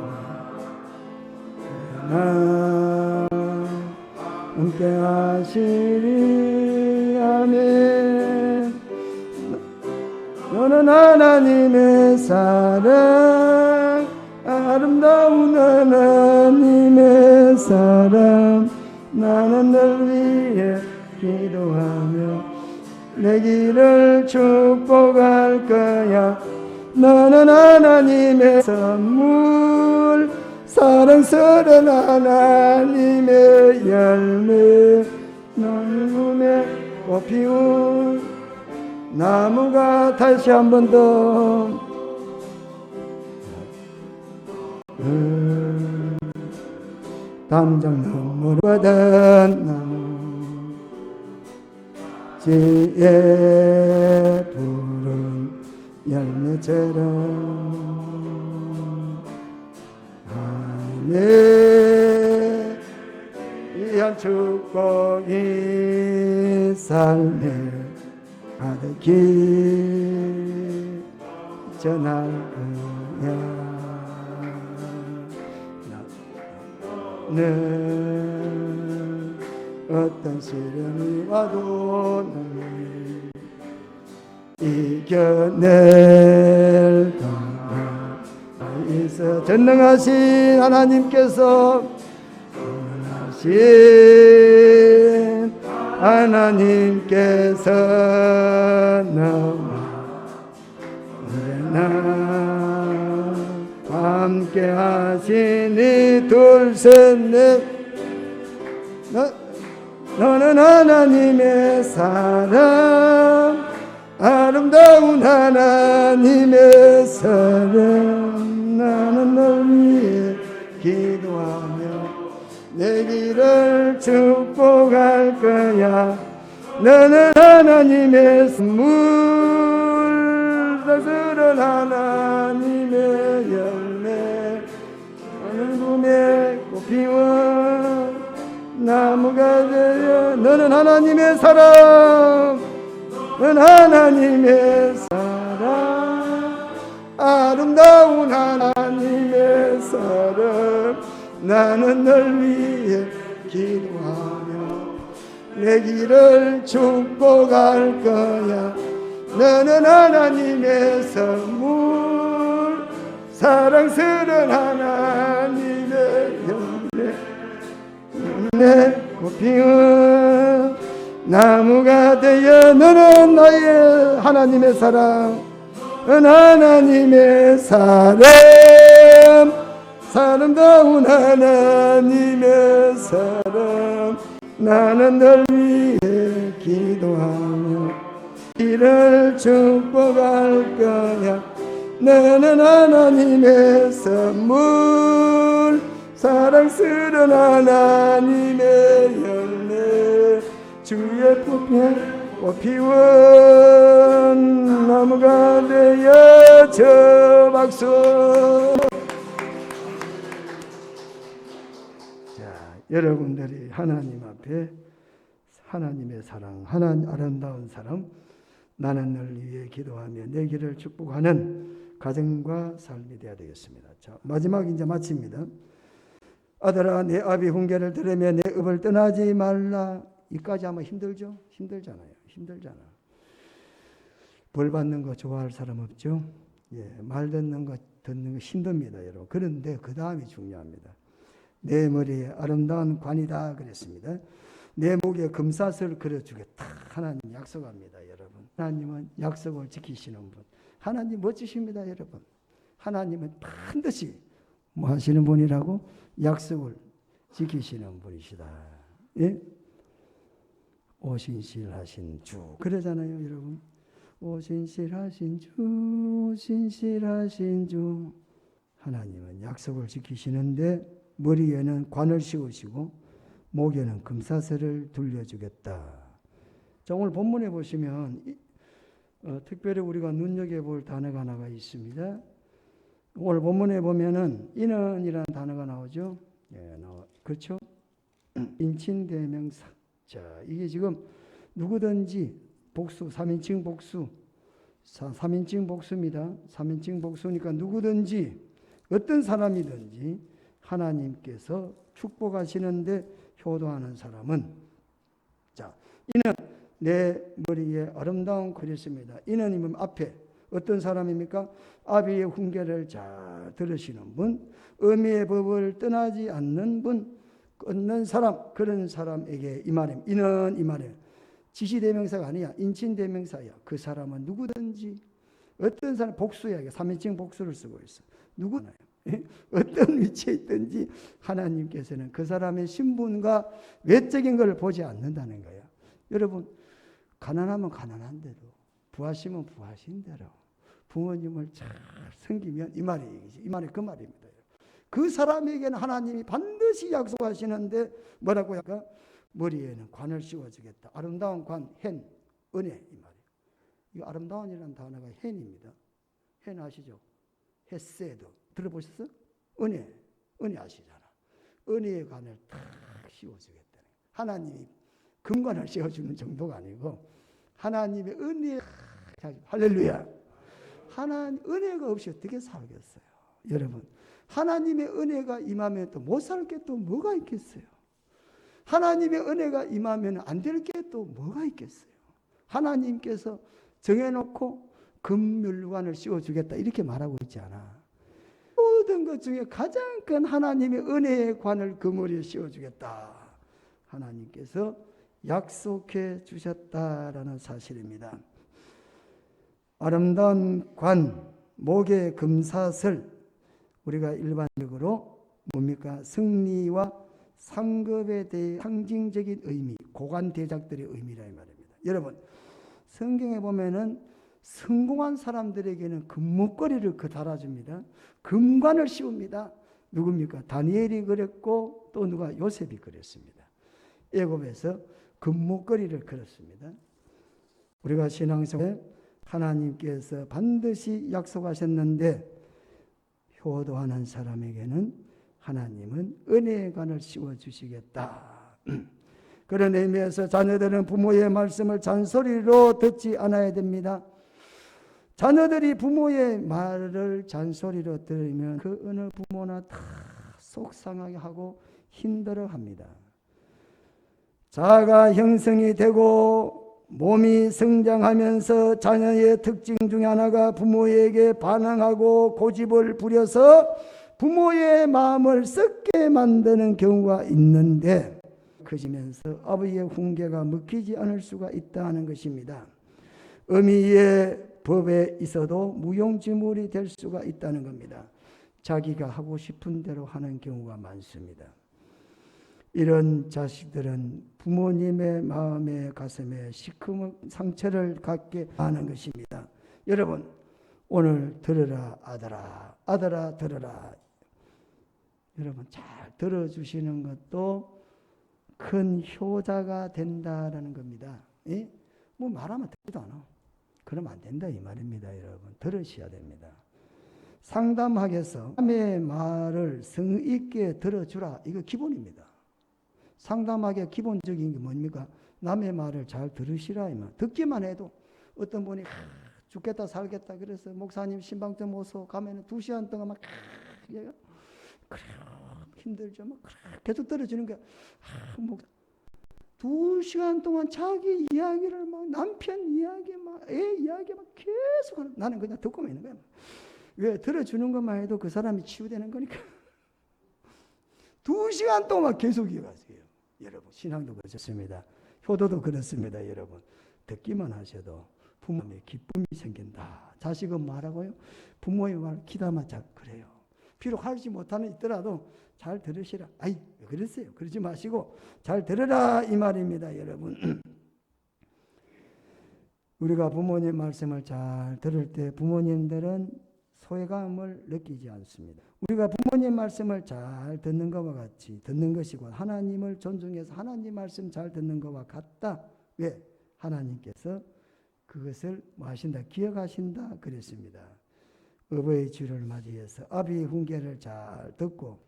함께 하시리. 아멘. 너는 하나님의 사랑, 아름다운 하나님의 사랑. 나는 널 위해 기도하며 내 길을 축복할 거야. 너는 하나님의 선물, 사랑스러운 하나님의 열매. 너는 꿈에 꽃피운 나무가 다시 한 번 더 담장 너머로 받은 나무 지혜 푸른 열매처럼 하늘 귀한 축복이 삶에 가득히 전할 거야. 나는 어떤 시련이 와도 너를 이겨낼 거야. 있어. 전능하신 하나님께서 하나님께서 너와 나 함께 하시니 둘 셋 넷. 너는 하나님의 사랑, 아름다운 하나님의 사랑. 나는 널 위해 기도하며 내 길을 축복할 거야. 너는 하나님의 선물, 사랑스러운 하나님의 열매. 너는 꿈에 꽃피워 나무가 되어. 너는 하나님의 사랑, 너는 하나님의 사랑, 아름다운 하나님의 사랑. 나는 널 위해 기도하며 내 길을 축복할 거야. 너는 하나님의 선물, 사랑스러운 하나님의 열매. 내 꽃피운 나무가 되어. 너는 나의 하나님의 사랑, 하나님의 사랑, 아름다운 하나님의 사랑. 나는 널 위해 기도하며 이를 축복할 거야. 너는 하나님의 선물, 사랑스러운 하나님의 열매. 주의 꽃피운 나무가 되어. 저 박수. 여러분들이 하나님 앞에 하나님의 사랑, 하나님 아름다운 사랑, 나는 널 위해 기도하며 내 길을 축복하는 가정과 삶이 되어야 되겠습니다. 자, 마지막 이제 마칩니다. 아들아, 내 아비 훈계를 들으며 내 업을 떠나지 말라. 이까지 하면 힘들죠? 힘들잖아요. 벌 받는 거 좋아할 사람 없죠? 예, 말 듣는 거 힘듭니다, 여러분. 그런데 그 다음이 중요합니다. 내 머리에 아름다운 관이다 그랬습니다. 내 목에 금사슬을 그려주겠다. 하나님 약속합니다, 여러분. 하나님은 약속을 지키시는 분. 하나님 멋지십니다, 여러분. 하나님은 반드시 뭐 하시는 분이라고? 약속을 지키시는 분이시다. 예? 오신실하신 주. 그러잖아요, 여러분. 오 신실하신 주, 신실하신 주. 하나님은 약속을 지키시는데 머리에는 관을 씌우시고 목에는 금사슬을 둘려주겠다. 자, 오늘 본문에 보시면 특별히 우리가 눈여겨볼 단어가 하나가 있습니다. 오늘 본문에 보면은 인언이라는 단어가 나오죠. 예, 그렇죠? 인칭대명사. 자, 이게 지금 누구든지 복수, 3인칭 복수, 3인칭 복수입니다. 3인칭 복수니까 누구든지 어떤 사람이든지 하나님께서 축복하시는데 효도하는 사람은, 자, 이는 내 머리에 아름다운 그릇입니다. 이는 앞에 어떤 사람입니까? 아비의 훈계를 잘 들으시는 분, 어미의 법을 떠나지 않는 분, 끊는 사람, 그런 사람에게 이 말입니다. 이는 이 말이에요. 지시대명사가 아니야. 인칭대명사야. 그 사람은 누구든지 어떤 사람, 복수야. 3인칭 복수를 쓰고 있어. 누구나요. 어떤 위치에 있든지 하나님께서는 그 사람의 신분과 외적인 걸 보지 않는다는 거예요. 여러분, 가난하면 가난한 대로, 부하시면 부하신 대로 부모님을 잘 섬기면 이 말이 그 말입니다. 그 사람에게는 하나님이 반드시 약속하시는데 뭐라고 할까? 머리에는 관을 씌워주겠다. 아름다운 관, 헨, 은혜 이 말이에요. 이 아름다운이라는 단어가 헨입니다. 헨 아시죠? 헤세드 들어보셨어요? 은혜 아시잖아. 은혜의 관을 탁 씌워주겠다. 하나님이 금관을 씌워주는 정도가 아니고 하나님의 은혜, 할렐루야. 하나님 은혜가 없이 어떻게 살겠어요? 여러분, 하나님의 은혜가 임하면 또 못 살 게 또 뭐가 있겠어요? 하나님의 은혜가 임하면 안 될 게 또 뭐가 있겠어요? 하나님께서 정해놓고 금멸관을 씌워주겠다 이렇게 말하고 있지 않아. 모든 것 중에 가장 큰 하나님의 은혜의 관을 그 머리에 씌워주겠다. 하나님께서 약속해 주셨다라는 사실입니다. 아름다운 관, 목의 금사슬, 우리가 일반적으로 뭡니까? 승리와 상급에 대해 상징적인 의미, 고관 대작들의 의미라 이 말입니다. 여러분, 성경에 보면은 성공한 사람들에게는 금목걸이를 달아줍니다. 금관을 씌웁니다. 누굽니까? 다니엘이 그랬고 또 누가? 요셉이 그랬습니다. 애굽에서 금목걸이를 걸었습니다. 우리가 신앙생활에 하나님께서 반드시 약속하셨는데 효도하는 사람에게는 하나님은 은혜의 관을 씌워주시겠다. 그런 의미에서 자녀들은 부모의 말씀을 잔소리로 듣지 않아야 됩니다. 자녀들이 부모의 말을 잔소리로 들으면 그 어느 부모나 다 속상하게 하고 힘들어합니다. 자아가 형성이 되고 몸이 성장하면서 자녀의 특징 중에 하나가 부모에게 반항하고 고집을 부려서 부모의 마음을 썩게 만드는 경우가 있는데 커지면서 아버지의 훈계가 먹히지 않을 수가 있다는 것입니다. 어미의 법에 있어도 무용지물이 될 수가 있다는 겁니다. 자기가 하고 싶은 대로 하는 경우가 많습니다. 이런 자식들은 부모님의 마음에 가슴에 시커먼 상처를 갖게 하는 것입니다. 여러분, 오늘 들으라 아들아, 아들아 들으라. 여러분 잘 들어주시는 것도 큰 효자가 된다라는 겁니다. 예? 뭐 말하면 듣지도 않아. 그러면 안 된다 이 말입니다. 여러분 들으셔야 됩니다. 상담하겠어. 남의 말을 성의 있게 들어주라. 이거 기본입니다. 상담하기에 기본적인 게 뭡니까? 남의 말을 잘 들으시라. 듣기만 해도 어떤 분이 죽겠다 살겠다 그래서 목사님 신방점 오소 가면 2시간 동안 막 그래 힘들죠. 막 계속 들어주는 거야. 2시간 동안 자기 이야기를 막 남편 이야기 막 애 이야기 막 계속 하는, 나는 그냥 듣고만 있는 거야. 왜? 들어주는 것만 해도 그 사람이 치유되는 거니까. 2시간 동안 계속 이어가세요. 여러분 신앙도 그렇습니다. 효도도 그렇습니다. 여러분 듣기만 하셔도 부모의 기쁨이 생긴다. 자식은 말하고요. 부모의 말 귀담아 그래요. 비록 하지 못하는 있더라도 잘 들으시라. 아이 왜 그러세요? 그러지 마시고 잘 들으라 이 말입니다. 여러분 우리가 부모님 말씀을 잘 들을 때 부모님들은 소외감을 느끼지 않습니다. 우리가 부모님 말씀을 잘 듣는 것과 같이 듣는 것이고 하나님을 존중해서 하나님 말씀 잘 듣는 것과 같다. 왜? 하나님께서 그것을 뭐 하신다? 기억하신다 그랬습니다. 어버이 주를 맞이해서 아비 훈계를 잘 듣고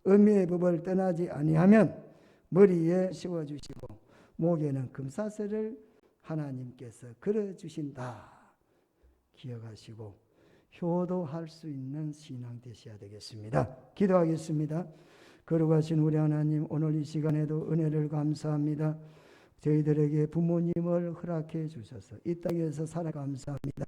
어미의 법을 떠나지 아니하면 머리에 씌워주시고 목에는 금사슬을 하나님께서 걸어주신다. 기억하시고 효도할 수 있는 신앙 되셔야 되겠습니다. 기도하겠습니다. 거룩하신 우리 하나님, 오늘 이 시간에도 은혜를 감사합니다. 저희들에게 부모님을 허락해 주셔서 이 땅에서 살아 감사합니다.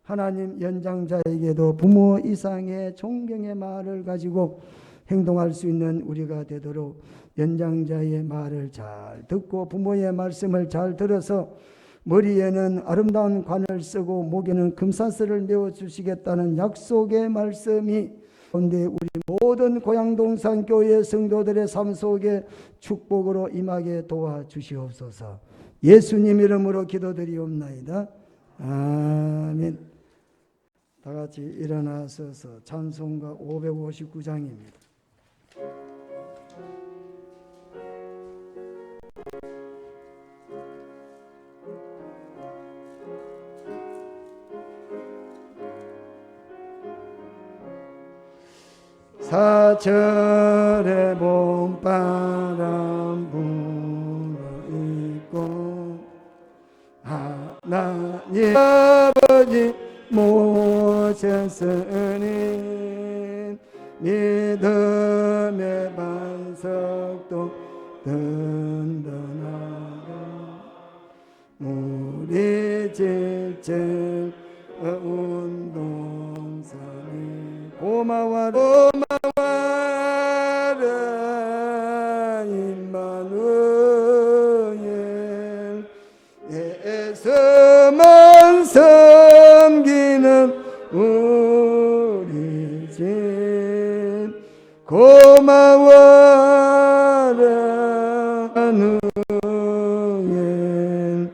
하나님, 연장자에게도 부모 이상의 존경의 말을 가지고 행동할 수 있는 우리가 되도록 연장자의 말을 잘 듣고 부모의 말씀을 잘 들어서 머리에는 아름다운 관을 쓰고 목에는 금사슬을 메어주시겠다는 약속의 말씀이 그런데 우리 모든 고향동산교회 성도들의 삶 속에 축복으로 임하게 도와주시옵소서. 예수님 이름으로 기도드리옵나이다. 아멘. 다 같이 일어나서서 찬송가 559장입니다. 사철의 봄바람 불어있고 하나님 아버지 모셨으니 믿음의 반석도 든든하고 우리 집 운동산이 고마워라 임마누엘 예수만 섬기는 우리 집 고마워라 누엘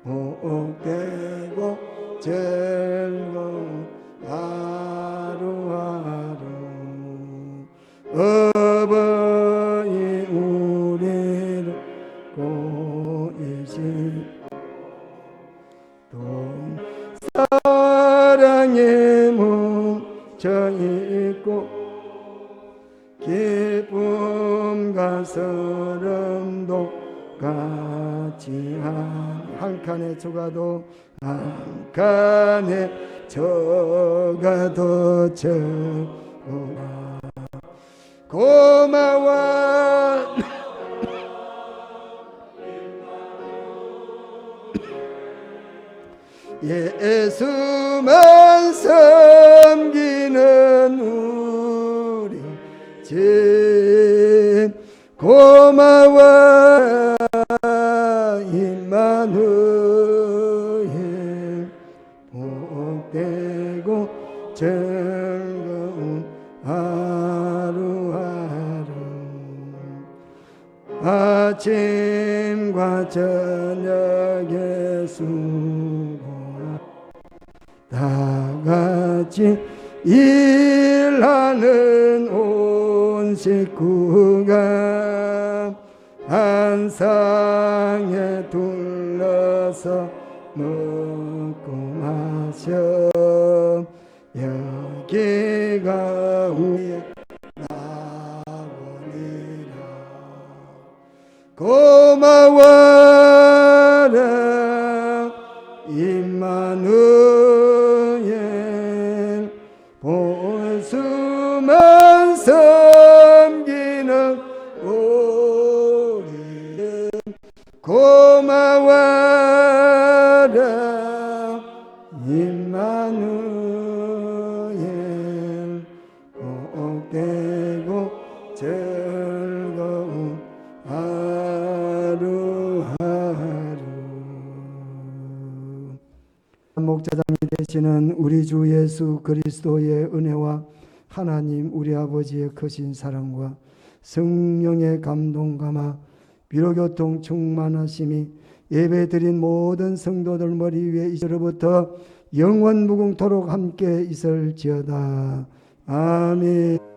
복되고 즐거운 하루하루 어버이 우리를 보이시 또 사랑에 뭉쳐있고 기쁨과 서름도 같이 한 칸에 조가도 한 칸에 조가도 저고라 고마워 예수만 섬기는 우리 집 고마워 임마누엘 복되고 즐거운 하루하루 아침과 저녁에 수고하 다같이 일하는 온 식구가 한 상에 둘러서 먹고 마셔 여기가 우리의 낙원이라 고마워라 임마누엘 볼수만 섬기는 우리 고마워라 임마누엘 복되고 즐거운 하루하루 목자장이 되시는 우리 주 예수 그리스도의 은혜와 하나님 우리 아버지의 크신 사랑과 성령의 감동감화 위로교통 충만하심이 예배 드린 모든 성도들 머리 위에 이제로부터 영원 무궁토록 함께 있을지어다. 아멘.